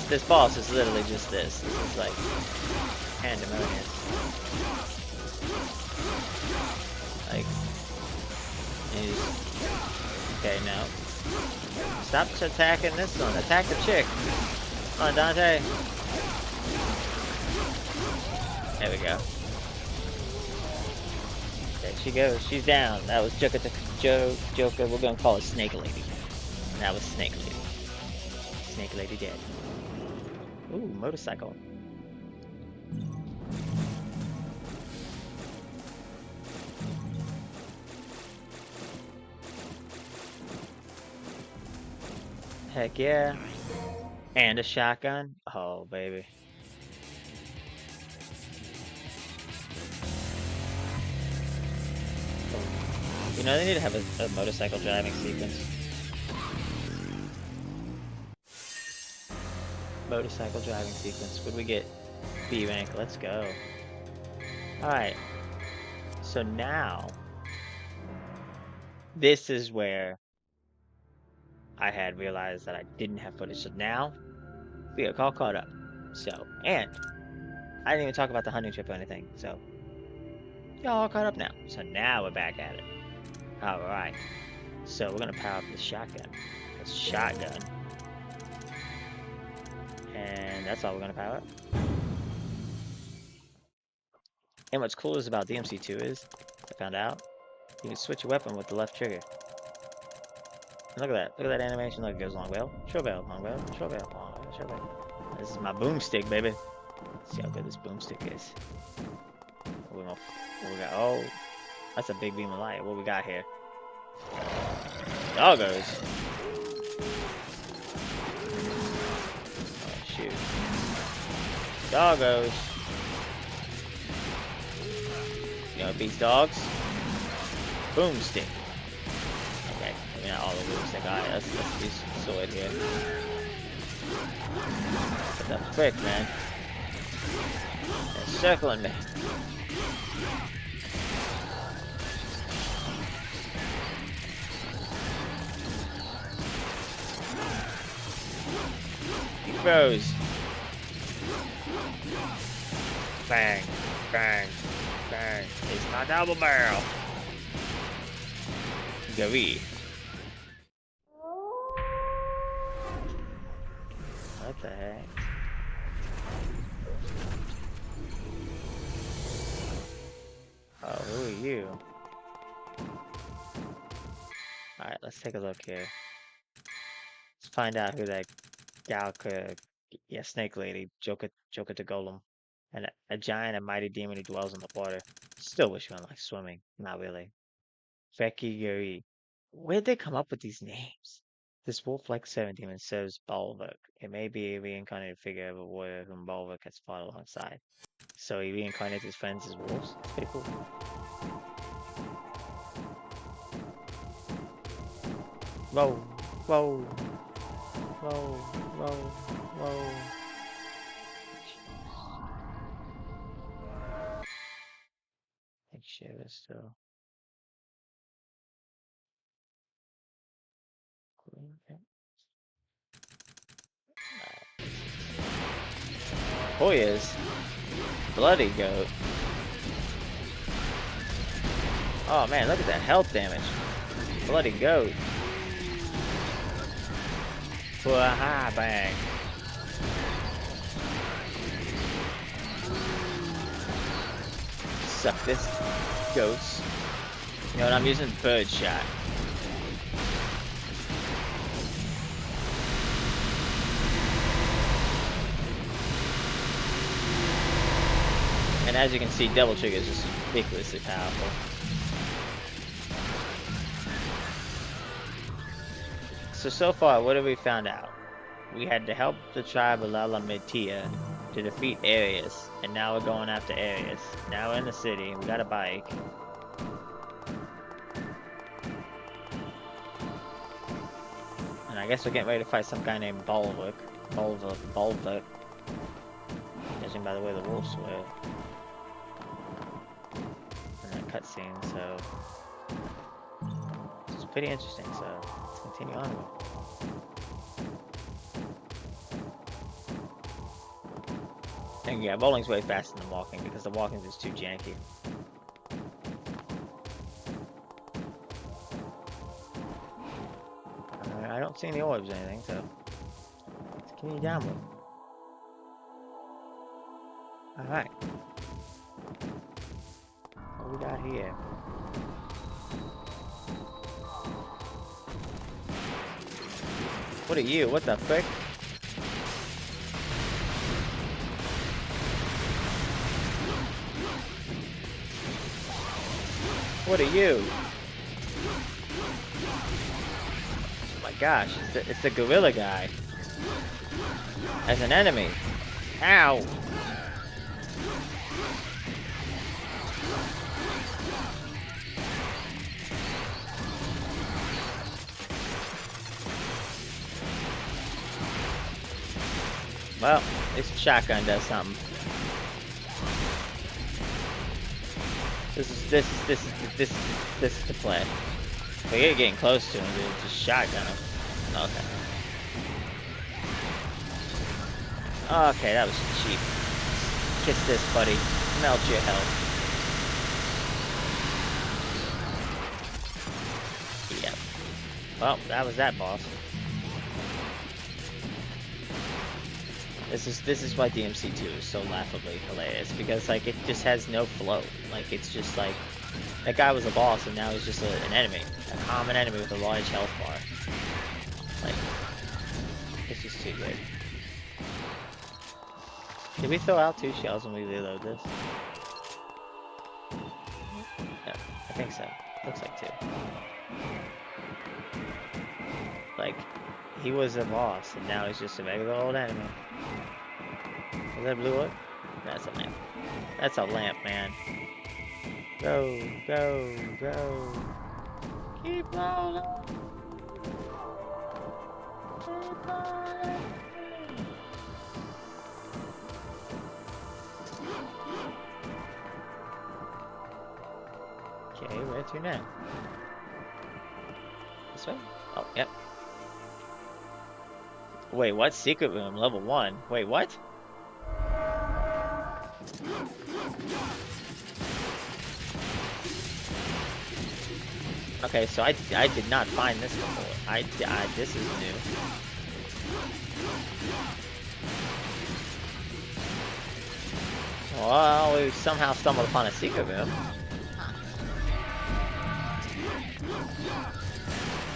This boss is literally just this. This is like pandemonium. Like, okay, no. Stop attacking this one. Attack the chick. Come on, Dante. There we go. There she goes. She's down. That was Joker. We're gonna call it Snake Lady. That was Snake Lady. Snake Lady dead. Ooh, motorcycle. Heck yeah. And a shotgun. Oh, baby. You know, they need to have a motorcycle driving sequence. Motorcycle driving sequence. Would we get B rank? Let's go. Alright. So now, this is where I had realized that I didn't have footage. So now, we are all caught up. So, and I didn't even talk about the hunting trip or anything. So, y'all all caught up now. So now we're back at it. Alright. So we're gonna power up the shotgun. It's shotgun. And that's all we're gonna power up. And what's cool is about DMC2 is, I found out, you can switch your weapon with the left trigger. And look at that. Look at that animation. Look, it goes long bell, short bell, long bell, short bell, long bell, short bell. This is my boomstick, baby. Let's see how good this boomstick is. What we got? Oh, that's a big beam of light. What we got here? Doggos. Oh, shoot. Doggos. You know, beats dogs. Boomstick. Okay, maybe not all the boomstick. Alright, let's do some sword here. What the frick, man? They're circling me. He froze. Bang, bang, bang. It's my double barrel. Gary. What the heck? Oh, who are you? Alright, let's take a look here. Let's find out who that gal could. Yeah, Snake Lady, Joker to Golem. And a giant and mighty demon who dwells in the water. Still wish one liked swimming. Not really. Veki Guri. Where'd they come up with these names? This wolf-like servant demon serves Bulwark. It may be a reincarnated figure of a warrior whom Bulwark has fought alongside. So he reincarnates his friends as wolves? That's pretty cool. Whoa, whoa, whoa, whoa, whoa. Make sure it's still. Oh, he is. Bloody goat. Oh man, look at that health damage. Bloody goat. For a high bang. Suck this, goats. You know what, I'm using bird shot. And as you can see, double trigger is just ridiculously powerful. So far, what have we found out? We had to help the tribe of Lalametia to defeat Arius, and now we're going after Arius. Now we're in the city, we got a bike. And I guess we're getting ready to fight some guy named Bulwark. Bulwark. Judging by the way the wolves were. And that cutscene, so it's pretty interesting, so let's continue onward. And yeah, bowling's way faster than walking because the walking is too janky. I don't see any orbs or anything, so let's continue downward. Alright. What we got here? What are you? What the frick? What are you? Oh my gosh, it's the gorilla guy. As an enemy. Ow! Well, this shotgun does something. This is the play. But you're getting close to him, dude. Just shotgun him. Okay. Okay, that was cheap. Kiss this, buddy. Melt your health. Yep. Well, that was that boss. This is why DMC2 is so laughably hilarious, because like it just has no flow. Like it's just like that guy was a boss and now he's just an enemy, a common enemy with a large health bar. Like it's just too good. Did we throw out 2 shells when we reload this? No, I think so. Looks like 2. Like he was a boss and now he's just a regular old enemy. Is that blue wood? That's a lamp. That's a lamp, man. Go, go, go. Keep rolling. Keep rolling. Okay, where to now? This way? Oh, yep. Wait, what? Secret room, level 1. Wait, what? Okay, so I did not find this before. This is new. Well, we somehow stumbled upon a secret room.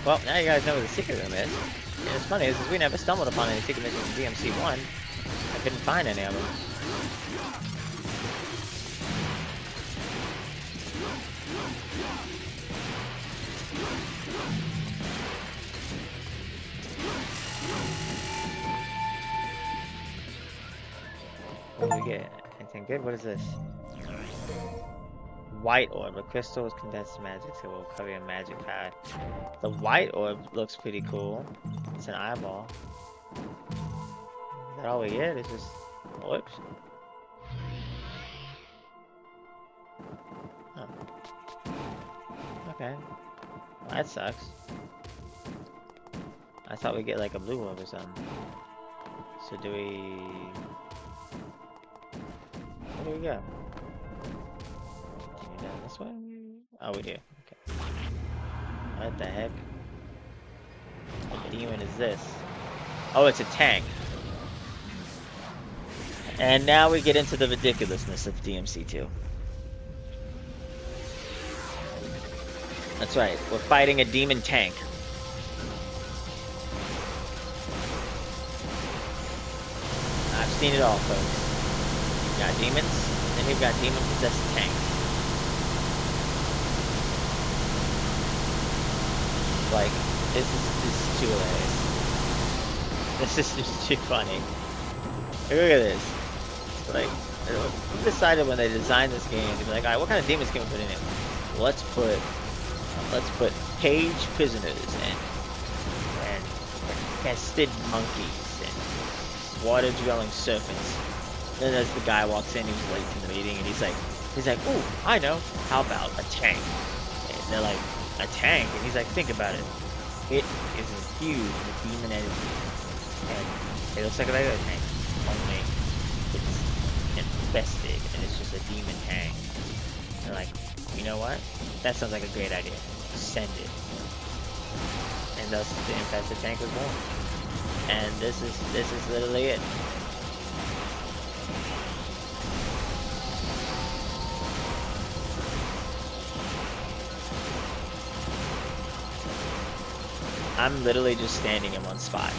Well, now you guys know where the secret room is. And what's funny is we never stumbled upon any secret missions in DMC1. I couldn't find any of them. What do we get? Anything good? What is this? White orb. A crystal with condensed magic, so we'll cover your magic power. The white orb looks pretty cool. It's an eyeball. Is that all we get? It's just orbs? Oh. Okay. Well, that sucks. I thought we'd get like a blue orb or something. So do we... Where do we go? Continue down this way? Oh, we do. Okay. What the heck? What demon is this? Oh, it's a tank. And now we get into the ridiculousness of DMC2. That's right, we're fighting a demon tank. I've seen it all, folks. You've got demons, and then you've got demon-possessed tanks. Like, this is too hilarious. This is just too funny. Look at this. Like, who decided when they designed this game to be like, alright, what kind of demons can we put in it? Let's put cage prisoners and infested monkeys and water-dwelling serpents. Then as the guy walks in, he's late to the meeting, and he's like, ooh, I know. How about a tank? And they're like, a tank? And he's like, think about it. It is a huge demon entity, and it looks like a regular tank, only it's infested and it's just a demon tank. They're like, you know what? That sounds like a great idea. Send it. And thus the infested tank was born. And this is literally it. I'm literally just standing in one spot.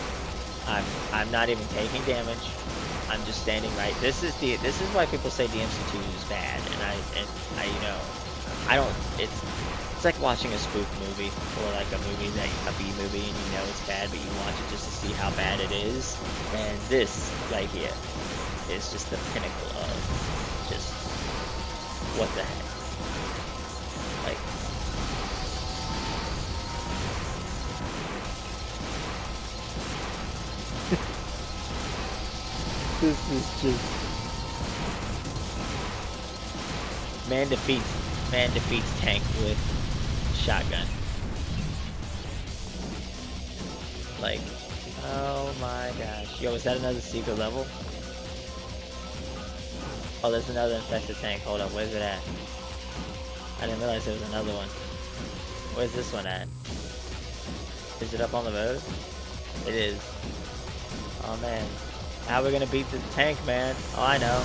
I'm not even taking damage. I'm just standing right. This is why people say DMC2 is bad, and I you know, I don't. It's like watching a spoof movie or like a movie that a B movie, and you know it's bad, but you watch it just to see how bad it is. And this right here is just the pinnacle of just what the heck. Like, this is just man defeats tank with shotgun. Like, oh my gosh. Yo, is that another secret level? Oh, there's another infested tank. Hold up, where's it at? I didn't realize there was another one. Where's this one at? Is it up on the road? It is. Oh man. How are we gonna beat the tank, man? Oh, I know.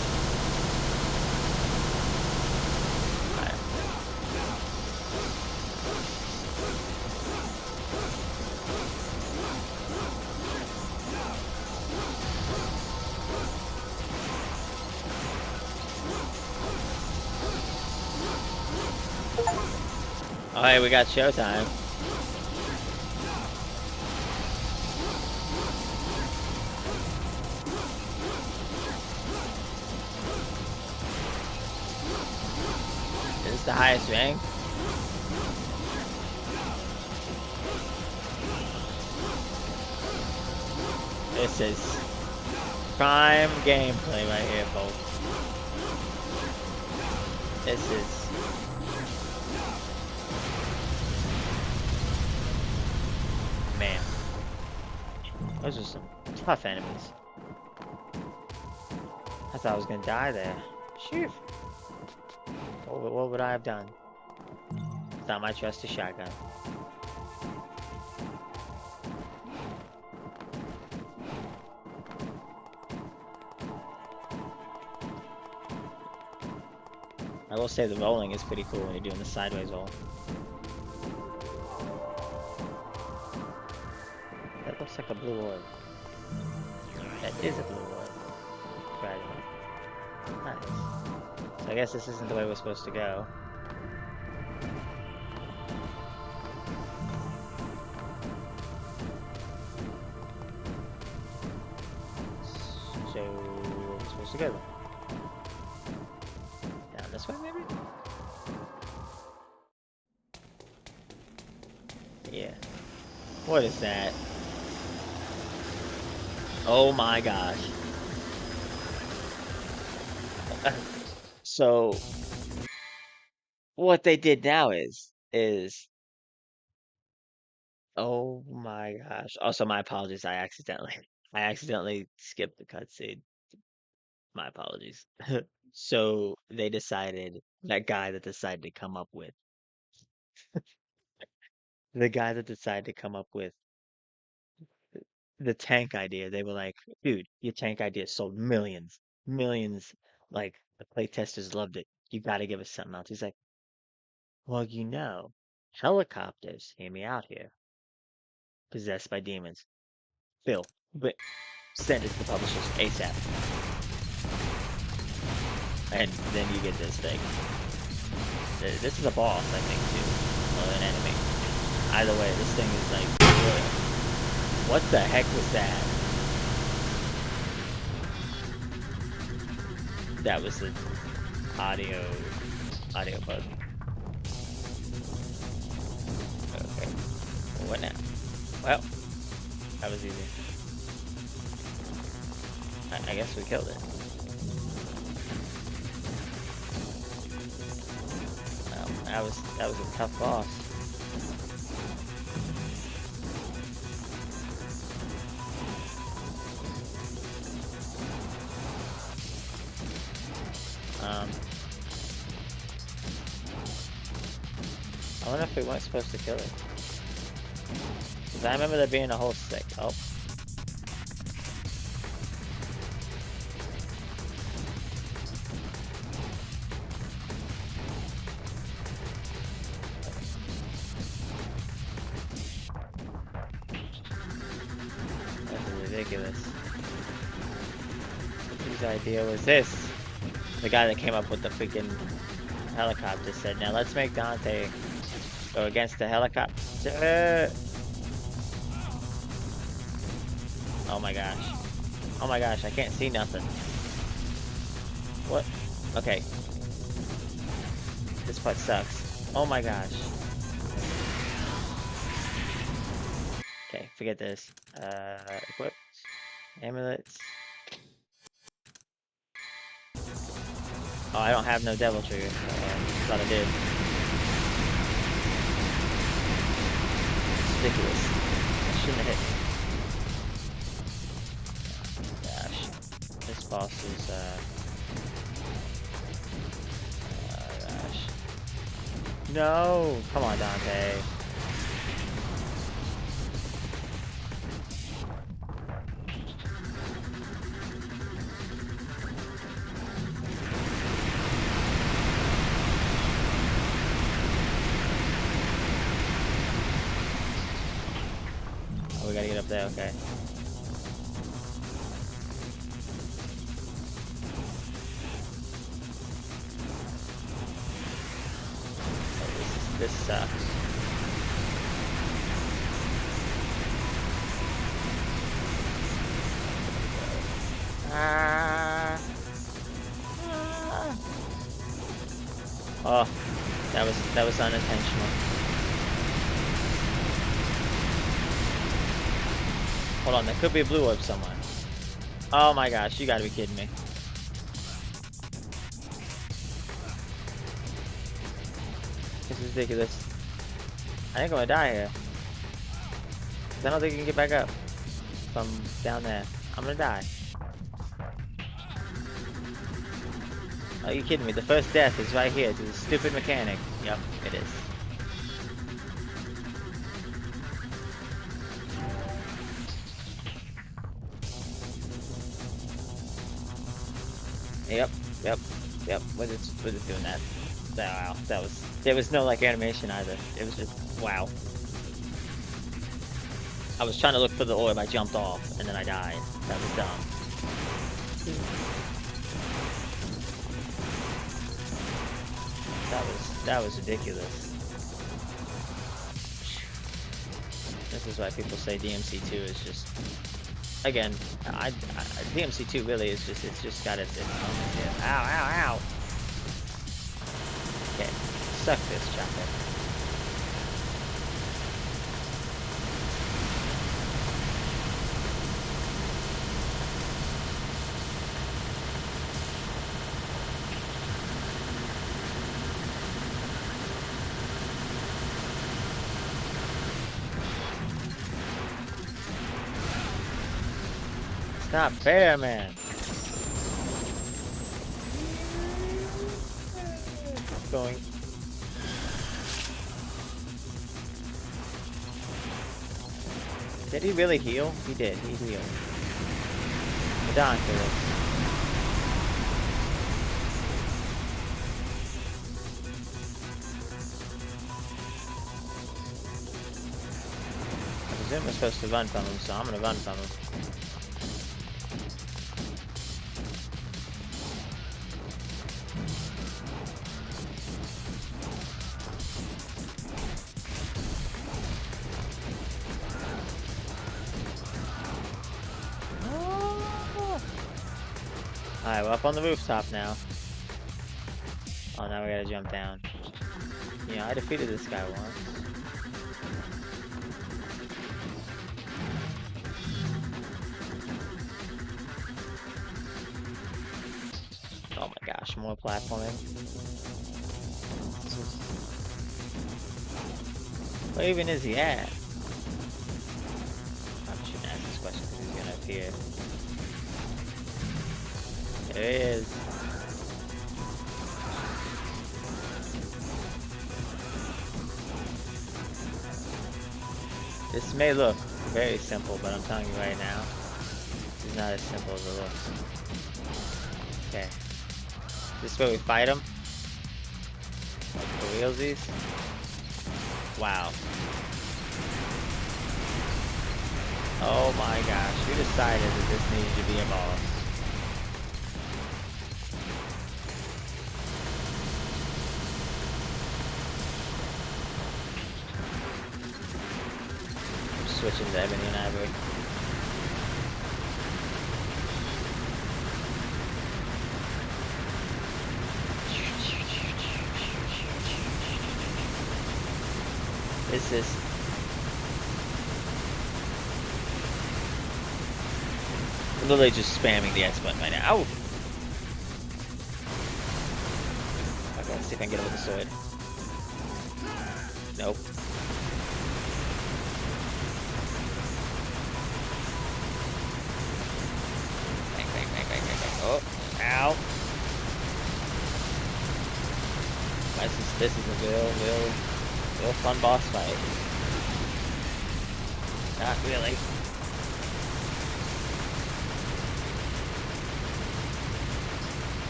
Alright, we got showtime. Is this the highest rank? This is prime gameplay right here, folks. This is... Man. Those are some tough enemies. I thought I was gonna die there. Shoot. What would I have done? It's not my trusty shotgun. I will say the rolling is pretty cool when you're doing the sideways roll. That looks like a blue orb. That is a blue orb. Right. Nice. So I guess this isn't the way we're supposed to go. So where are we supposed to go then? Down this way maybe? Yeah. What is that? Oh my gosh. So what they did now is oh my gosh. Also, my apologies. I accidentally skipped the cutscene. My apologies. So they decided that guy that decided to come up with the guy that decided to come up with the tank idea. They were like, dude, your tank idea sold millions, millions. Like the playtesters loved it. You got to give us something else. He's like, well, you know, helicopters. Hear me out here. Possessed by demons. Bill, but send it to the publishers ASAP. And then you get this thing. This is a boss, I think, too. Or an enemy. Either way, this thing is like, really. What the heck was that? That was the audio bug. Okay. What now? Well, that was easy. I guess we killed it. Well, that was a tough boss. I wonder if we weren't supposed to kill it. 'Cause I remember there being a whole stick. Oh. That's ridiculous. Whose idea was this? The guy that came up with the freaking helicopter said, now let's make Dante go against the helicopter. Oh my gosh. Oh my gosh, I can't see nothing. What? Okay. This part sucks. Oh my gosh. Okay, forget this. Equip. Amulets. Oh, I don't have no devil trigger. Thought I did. It's ridiculous. I shouldn't have hit me. Gosh. This boss is, oh gosh. No! Come on, Dante. We gotta get up there, okay. Oh, this sucks. Ah. Ah. Oh, that was unintentional. Hold on, there could be a blue orb somewhere. Oh my gosh, you gotta be kidding me. This is ridiculous. I think I'm gonna die here. 'Cause I don't think you can get back up from down there. I'm gonna die. Are you kidding me? The first death is right here to the stupid mechanic. Yep, it is. Yep. We're just doing that. Wow, there was no like animation either. It was just wow. I was trying to look for the orb, I jumped off, and then I died. That was dumb. That was ridiculous. This is why people say DMC2 is just. Again, DMC2 really is just, it's just got its moments here. Ow, ow, ow! Okay, suck this, chocolate. Not fair, man. Going. Did he really heal? He did. He healed. Dante. I presume we're supposed to run from him, so I'm gonna run from him. Alright, we're up on the rooftop now. Oh, now we gotta jump down. Yeah, I defeated this guy once. Oh my gosh, more platforming. Where even is he at? I shouldn't ask this question because he's gonna appear. There he is. This may look very simple, but I'm telling you right now, it's not as simple as it looks. Okay. This is where we fight them? Like for realsies? Wow. Oh my gosh, who decided that this needed to be a boss? I'm switching to ebony and ivory. This is I'm literally just spamming the X button right now. Ow! Okay, let's see if I can get it with the sword. Nope. Bang, bang, bang, bang, bang, bang. Oh, ow. This is a real fun boss fight. Not really.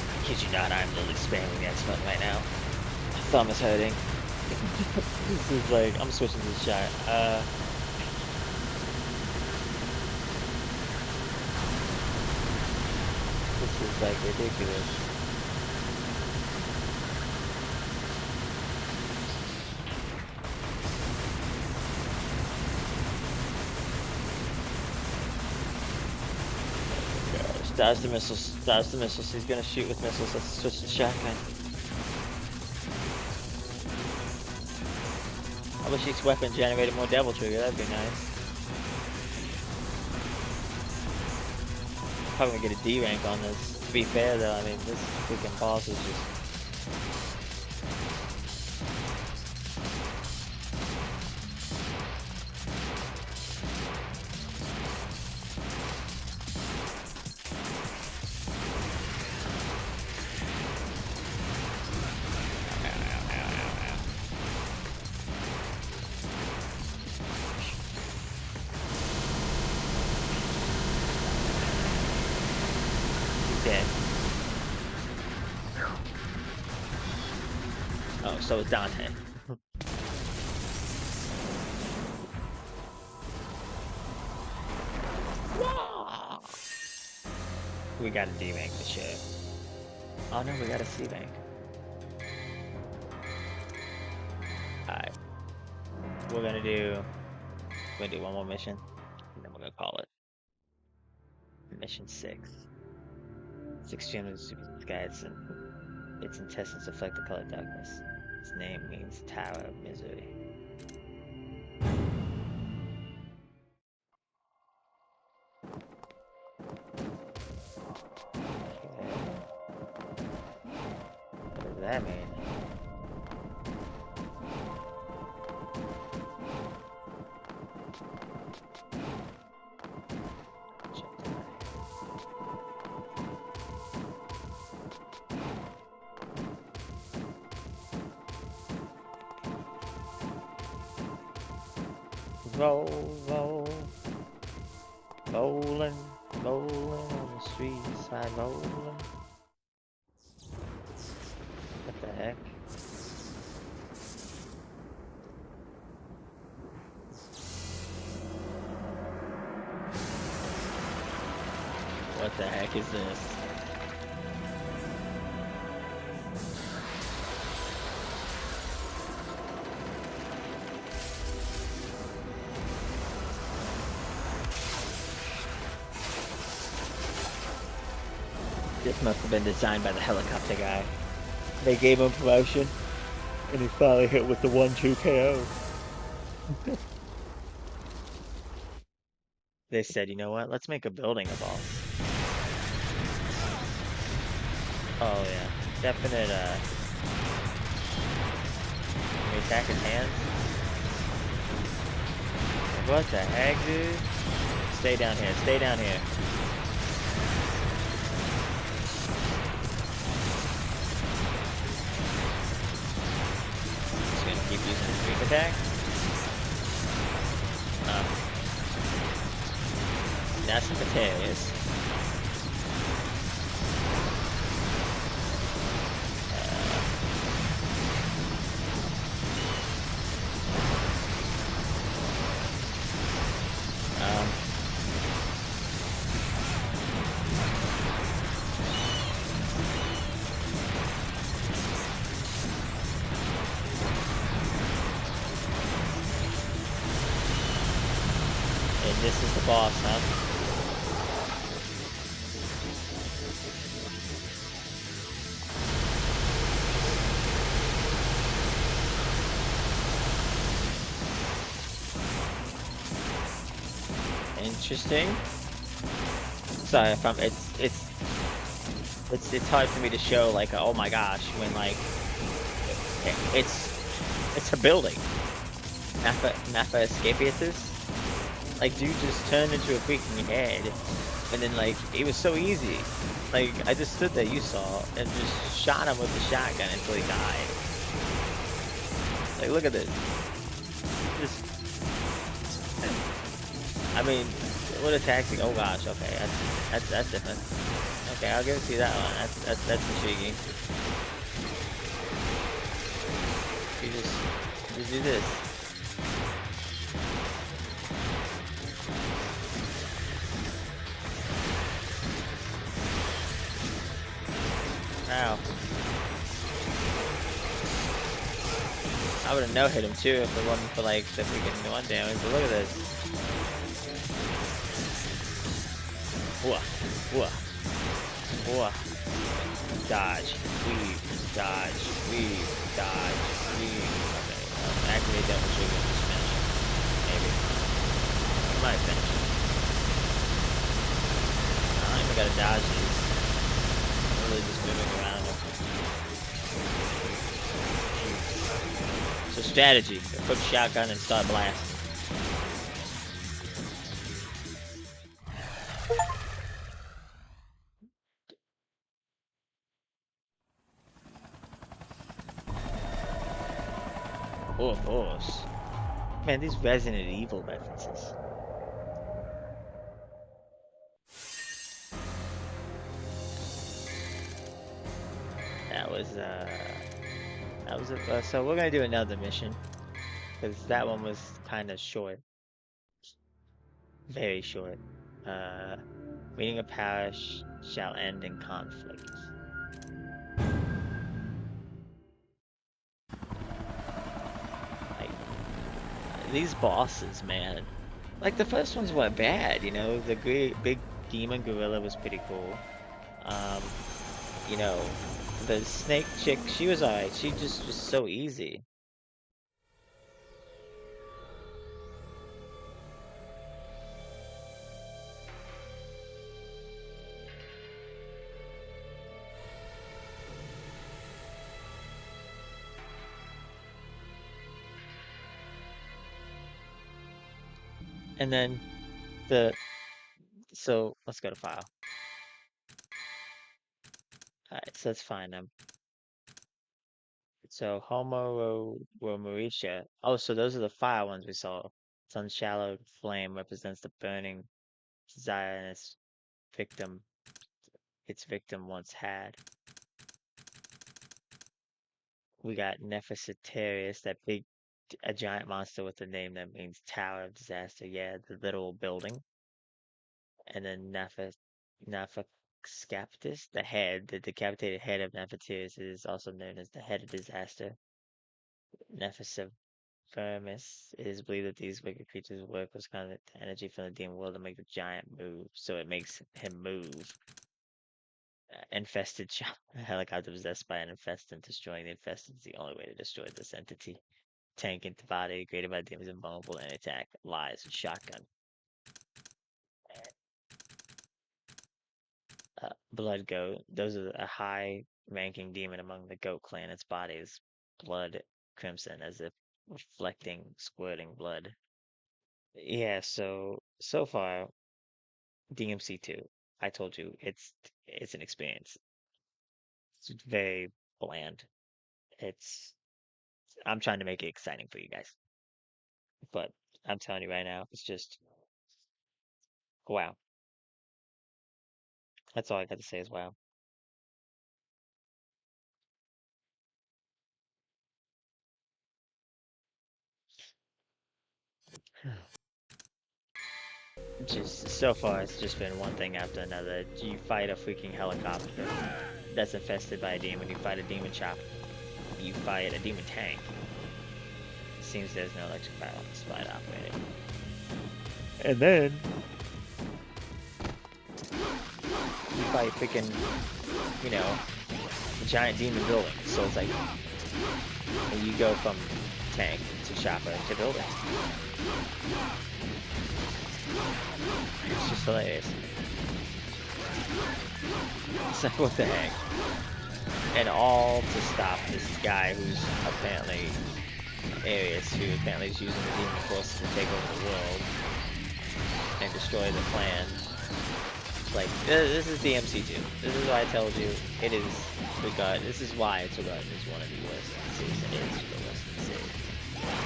I kid you not, I'm literally spamming the X button right now. My thumb is hurting. This is like, I'm switching to this shot. This is like ridiculous. Dodge the missiles, dodge the missiles. He's gonna shoot with missiles. Let's switch to shotgun. I wish each weapon generated more devil trigger, that'd be nice. Probably gonna get a D rank on this. To be fair though, I mean, this freaking boss is just... dead. Oh, so is Dante. We got a D rank for sure. Oh no, we got a C rank. Alright. We're gonna do one more mission, and then we're gonna call it Mission 6. It's extremely super guides and its intestines reflect the color darkness. Its name means Tower of Misery. Okay. What does that mean? Roll, roll, rolling, rolling on the street side, rolling. What the heck? What the heck is this? This must have been designed by the helicopter guy. They gave him promotion, and he finally hit with the 1-2 KO. They said, you know what, let's make a building a boss. Oh yeah, definite, can we attack his hands? What the heck, dude? Stay down here, stay down here. Just gonna keep using his sweep attack. Necessitarius. Um, and this is the boss, huh? Interesting. Sorry if I'm. It's hard for me to show like oh my gosh when like it's a building. Nappa Escapiatus. Like dude just turned into a freaking head, and then like it was so easy. Like I just stood there, you saw, and just shot him with the shotgun until he died. Like look at this. Just I mean, what a tactic. Oh gosh, okay, that's different. Okay, I'll give it to you that one. That's intriguing. You just do this. Ow. I would have no hit him too if it wasn't for like the freaking one damage. But look at this. Whoa, whoa, whoa. Dodge, weave, dodge, weave, dodge, weave. Okay, activate double trigger and just finish it. Maybe. I might finish it. I don't even gotta dodge these. I'm really just moving around them. So strategy, equip shotgun and start blasting. Uroboros. Man, these Resident Evil references. That was a, so we're gonna do another mission because that one was kind of short, very short. Uh, Meeting a parish shall end in conflict. Like these bosses, man. Like the first ones weren't bad, you know. The great big demon gorilla was pretty cool. Um, you know, the snake chick, she was alright. She just was so easy. And then the so let's go to file. Alright, so let's find them. So Mauritia. Oh, so those are the fire ones we saw. Sunshallowed flame represents the burning desire victim its victim once had. We got Nephesitarius, that big a giant monster with a name that means Tower of Disaster. Yeah, the literal building. And then Nephescaptus, the head, the decapitated head of Nephesitarius is also known as the head of disaster. Nephesivermis, it is believed that these wicked creatures work with kind of energy from the demon world to make the giant move, so it makes him move. Infested shot. A helicopter possessed by an infestant. Destroying the infestant is the only way to destroy this entity. Tank into body, created by demons invulnerable and attack. Lies, shotgun. Blood goat. Those are a high ranking demon among the goat clan. Its body is blood crimson as if reflecting, squirting blood. Yeah, so far, DMC2, I told you, it's an experience. It's very bland. It's I'm trying to make it exciting for you guys, but I'm telling you right now, it's just wow. That's all I got to say as well. Just so far, it's just been one thing after another. You fight a freaking helicopter that's infested by a demon. You fight a demon chopper. You fight a demon tank. It seems there's no electric power despite operating. And then you fight freaking, you know, a giant demon building. So it's like, and you go from tank to chopper to building. It's just hilarious. It's like, what the heck? And all to stop this guy who's apparently Arius, who apparently is using the demon forces to take over the world and destroy the clan. Like, this is the MC2. This is why I told you it is this is why it's regarded as one of the worst MCs. It is the worst MC.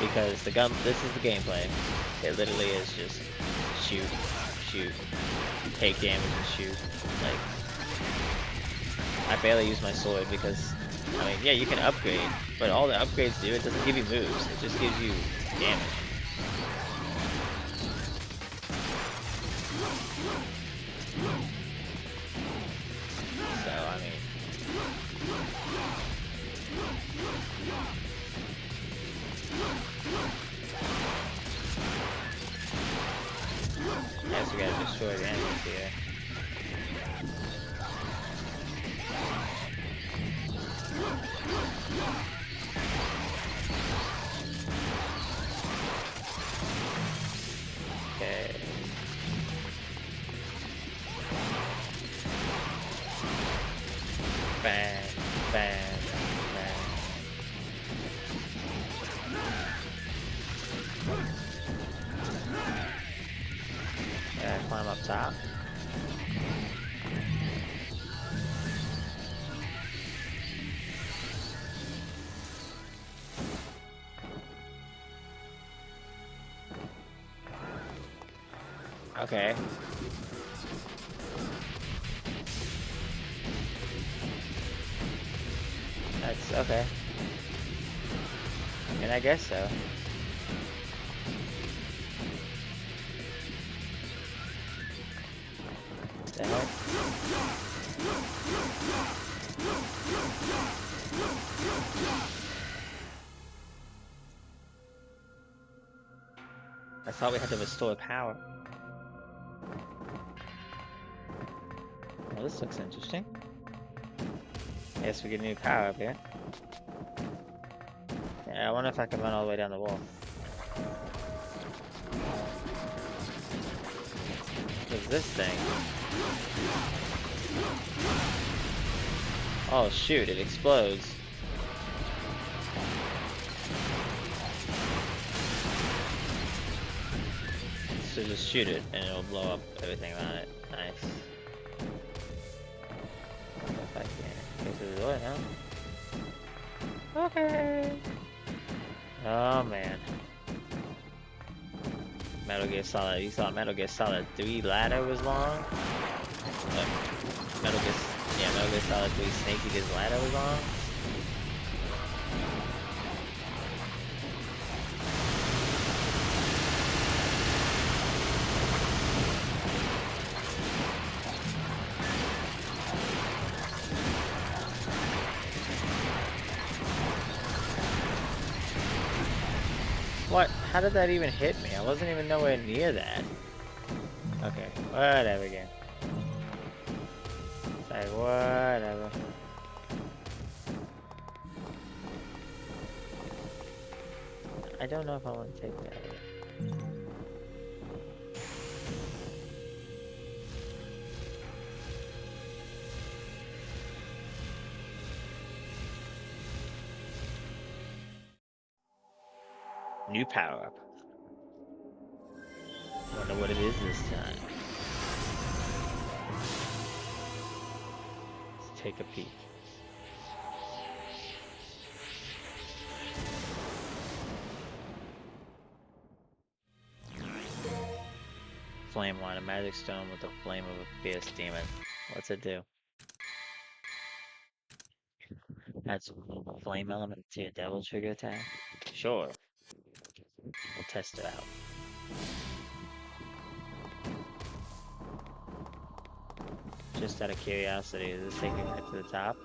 Because this is the gameplay. It literally is just shoot, take damage and shoot. Like, I barely use my sword because, I mean, yeah, you can upgrade, but all the upgrades do, it doesn't give you moves, it just gives you damage. So, I mean, yes, we gotta destroy the enemies here. Okay. Bang, bang, bang. Yeah, climb up top. Okay. That's okay. I mean, I guess so. The heck? I thought we had to restore power. Well, this looks interesting. I guess we get a new power up here. Yeah, I wonder if I can run all the way down the wall. What's this thing? Oh shoot, it explodes. So just shoot it and it'll blow up everything on it. Nice. If I can get through the door now. Okay. Oh man. Metal Gear Solid. You thought Metal Gear Solid 3 ladder was long? Look. Metal Gear Solid 3 Snake Eater's ladder was long? What? How did that even hit me? I wasn't even nowhere near that. Okay, whatever again. It's like, whatever. I don't know if I want to take that. New power up. Wonder what it is this time. Let's take a peek. Flame wine, a magic stone with the flame of a fierce demon. What's it do? Adds flame element to your devil trigger attack? Sure. We'll test it out. Just out of curiosity, does this take me back to the top?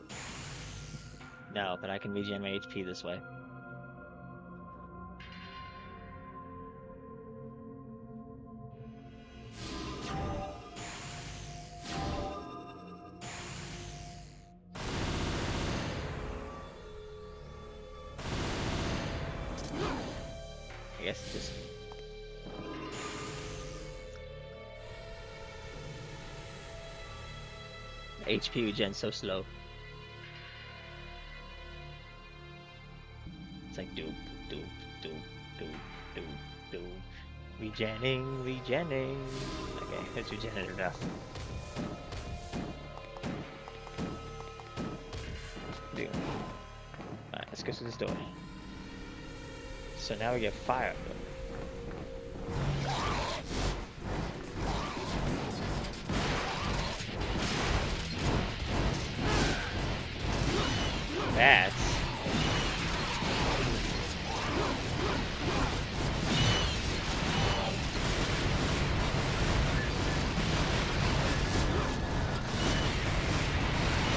No, but I can regen my HP this way. I guess just... HP regen so slow. It's like doop, doop, doop, doop, doop, doop. Regenning. Okay, it's regenerated enough. Doom. Alright, let's go through this door. So now we get fire. Bats.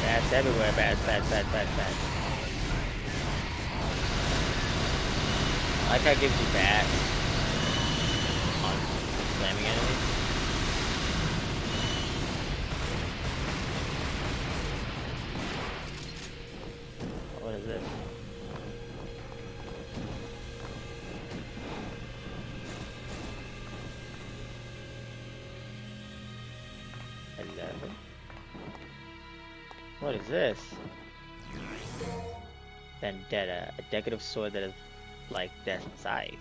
Bats everywhere. Bats. I like how it gives you bats on slamming enemies. What is this? Hello? What is this? Vendetta, a decorative sword that is like Death's Scythe.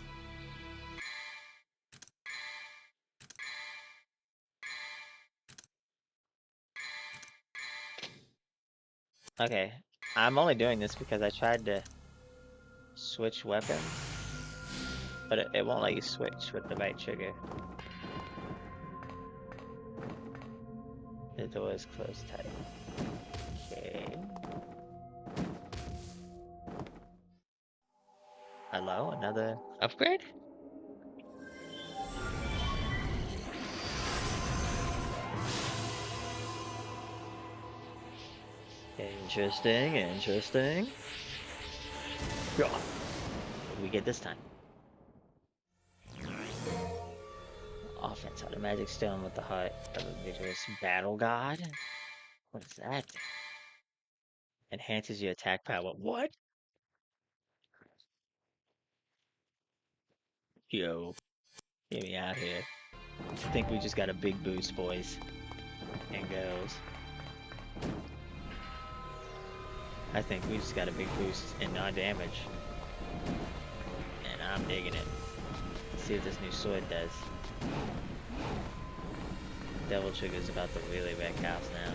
Okay, I'm only doing this because I tried to switch weapons, but it won't let you switch with the right trigger. The door is closed tight. Okay. Hello, another upgrade? Interesting. Yeah. What do we get this time? Offense, automatic stone with the heart of a vigorous battle god? What is that? Enhances your attack power. What? Yo, get me out here. I think we just got a big boost, boys and girls. I think we just got a big boost in our damage. And I'm digging it. Let's see what this new sword does. Devil Trigger's about to really wreck house now.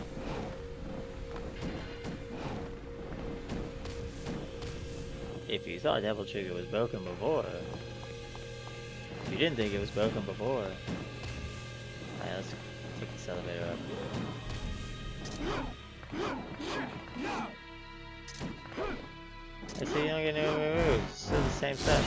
If you thought Devil Trigger was broken before, if you didn't think it was broken before, alright, let's take this elevator up. I see you don't get no moves. It's still the same stuff.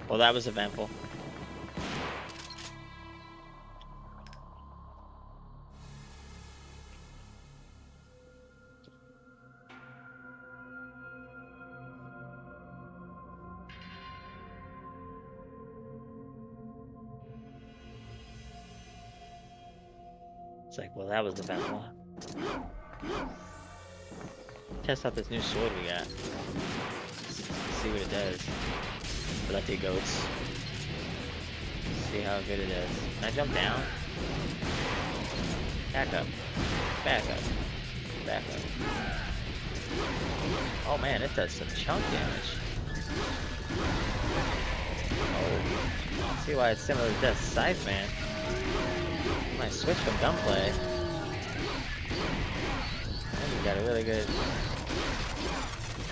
Well, that was eventful. It's like, well, that was eventful. Test out this new sword we got. See what it does. Bloody goats. See how good it is. Can I jump down? Back up. Back up. Back up. Oh man, it does some chunk damage. Oh. See why it's similar to Death's Scythe, man. Might switch from gunplay. I think we got a really good.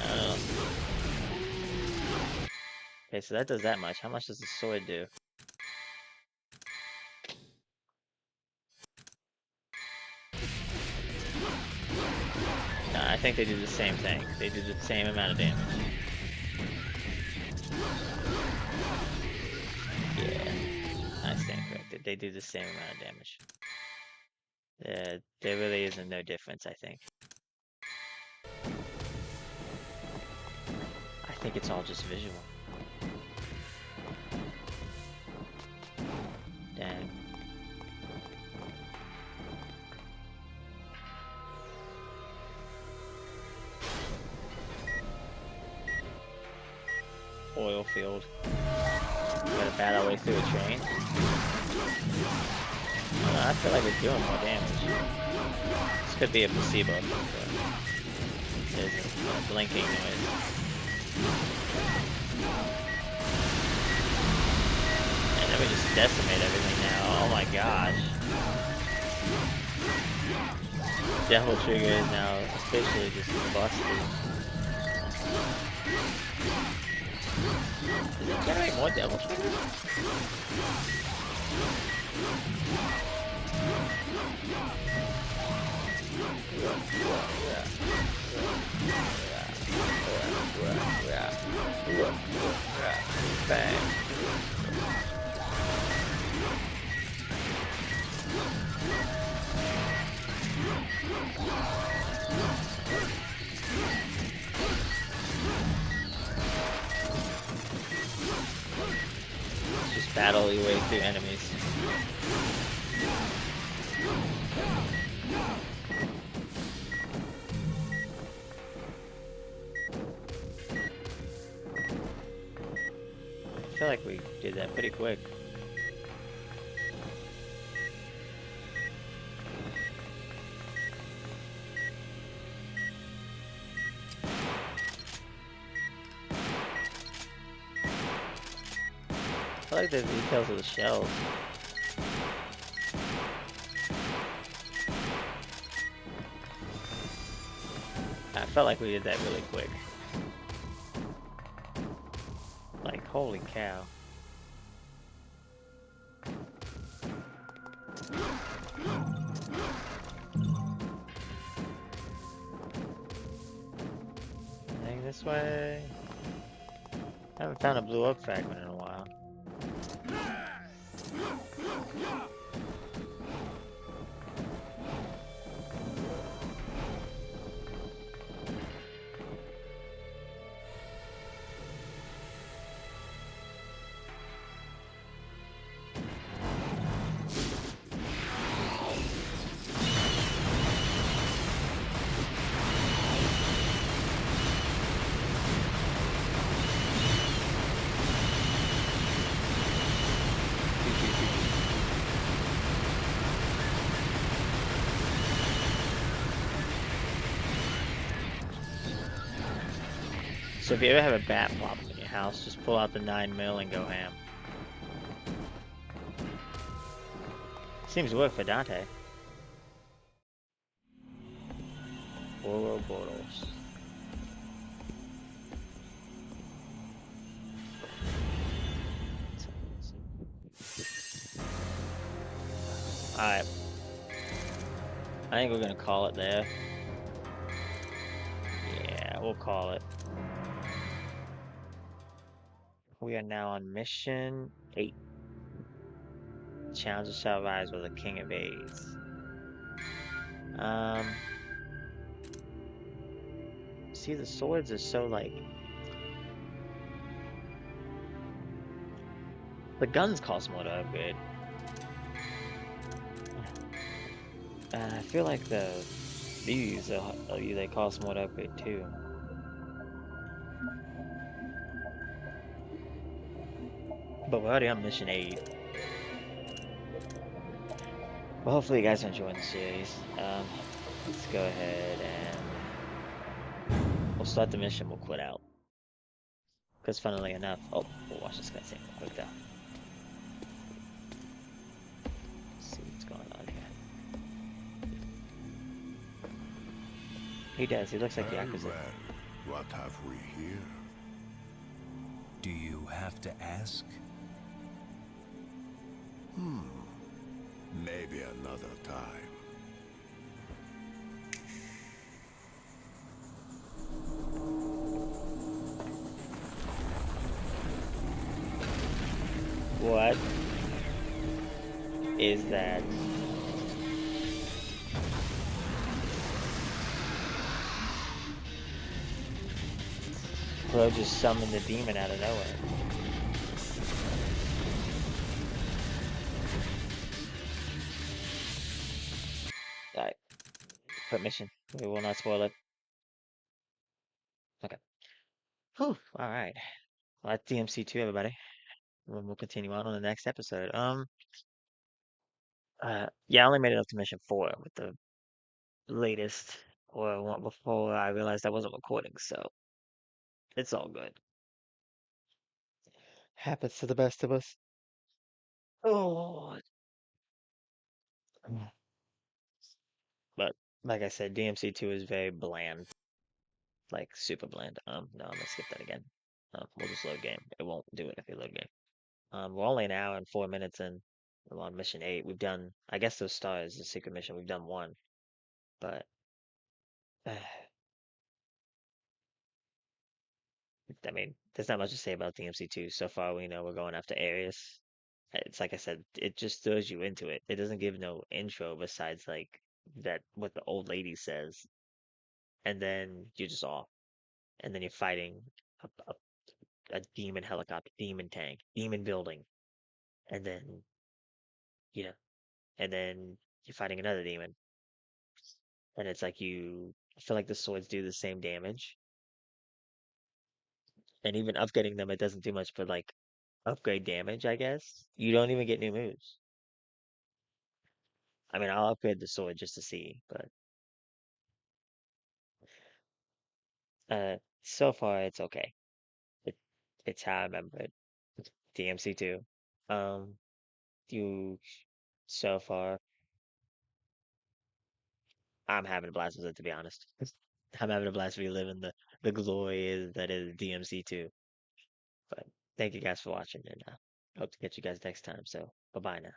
I don't know. Okay, so that does that much. How much does the sword do? I think they do the same thing. They do the same amount of damage. Yeah, I stand corrected. They do the same amount of damage. There really isn't no difference, I think. I think it's all just visual. Dang. Oil field. We gotta battle our way through a train. I feel like we're doing more damage. This could be a placebo effect. There's a blinking noise. And then we just decimate everything now. Oh my gosh. Devil trigger is now officially just busted. Does it generate more devil triggers? Bang. Just battle your way through enemies. I feel like we did that pretty quick. I like the details of the shells. I felt like we did that really quick. Like, holy cow. Heading this way. I haven't found a blue up fragment in a while. So if you ever have a bat pop up in your house, just pull out the 9mm and go ham. Seems to work for Dante. Uroboros. Alright. I think we're gonna call it there. Yeah, we'll call it. We are now on mission 8. Challenger shall rise with the King of Aids. See, the swords are so like... The guns cost more to upgrade. I feel like these they cost more to upgrade too. But we're already on mission 8. Well, hopefully you guys are enjoying the series. Let's go ahead and we'll start the mission. We'll quit out. Because funnily enough, oh, we'll watch this cutscene real quick though. Let's see what's He does. He looks like
Very
Yakuza.
well. What have we here?
Do you have to ask?
Maybe another time.
What is that? Bro just summoned the demon out of nowhere. Alright, permission. We will not spoil it. Okay. Whew, alright. Well, that's DMC2, everybody. We'll continue on the next episode. Yeah, I only made it up to mission 4 with the latest or one before I realized I wasn't recording, so it's all good. Happens to the best of us. Oh, but like I said, DMC2 is very bland, like super bland. No, I'm gonna skip that again. We'll just load game. It won't do it if you load game. We're only an hour and 4 minutes in. We're on mission 8. We've done, I guess those stars, the secret mission. We've done one, but I mean, there's not much to say about DMC2. So far, we know we're going after Arius. It's like I said, it just throws you into it. It doesn't give no intro besides like that what the old lady says, and then you're just off, and then you're fighting a demon helicopter, demon tank, demon building, and then you know, and then you're fighting another demon, and it's like I feel like the swords do the same damage, and even upgrading them, it doesn't do much but like upgrade damage, I guess. You don't even get new moves. I mean, I'll upgrade the sword just to see, but so far it's okay. It, it's how I remember it. DMC2. Um, you so far, I'm having a blast with it, to be honest. I'm having a blast reliving the glory that is DMC2. But thank you guys for watching, and hope to catch you guys next time. So bye bye now.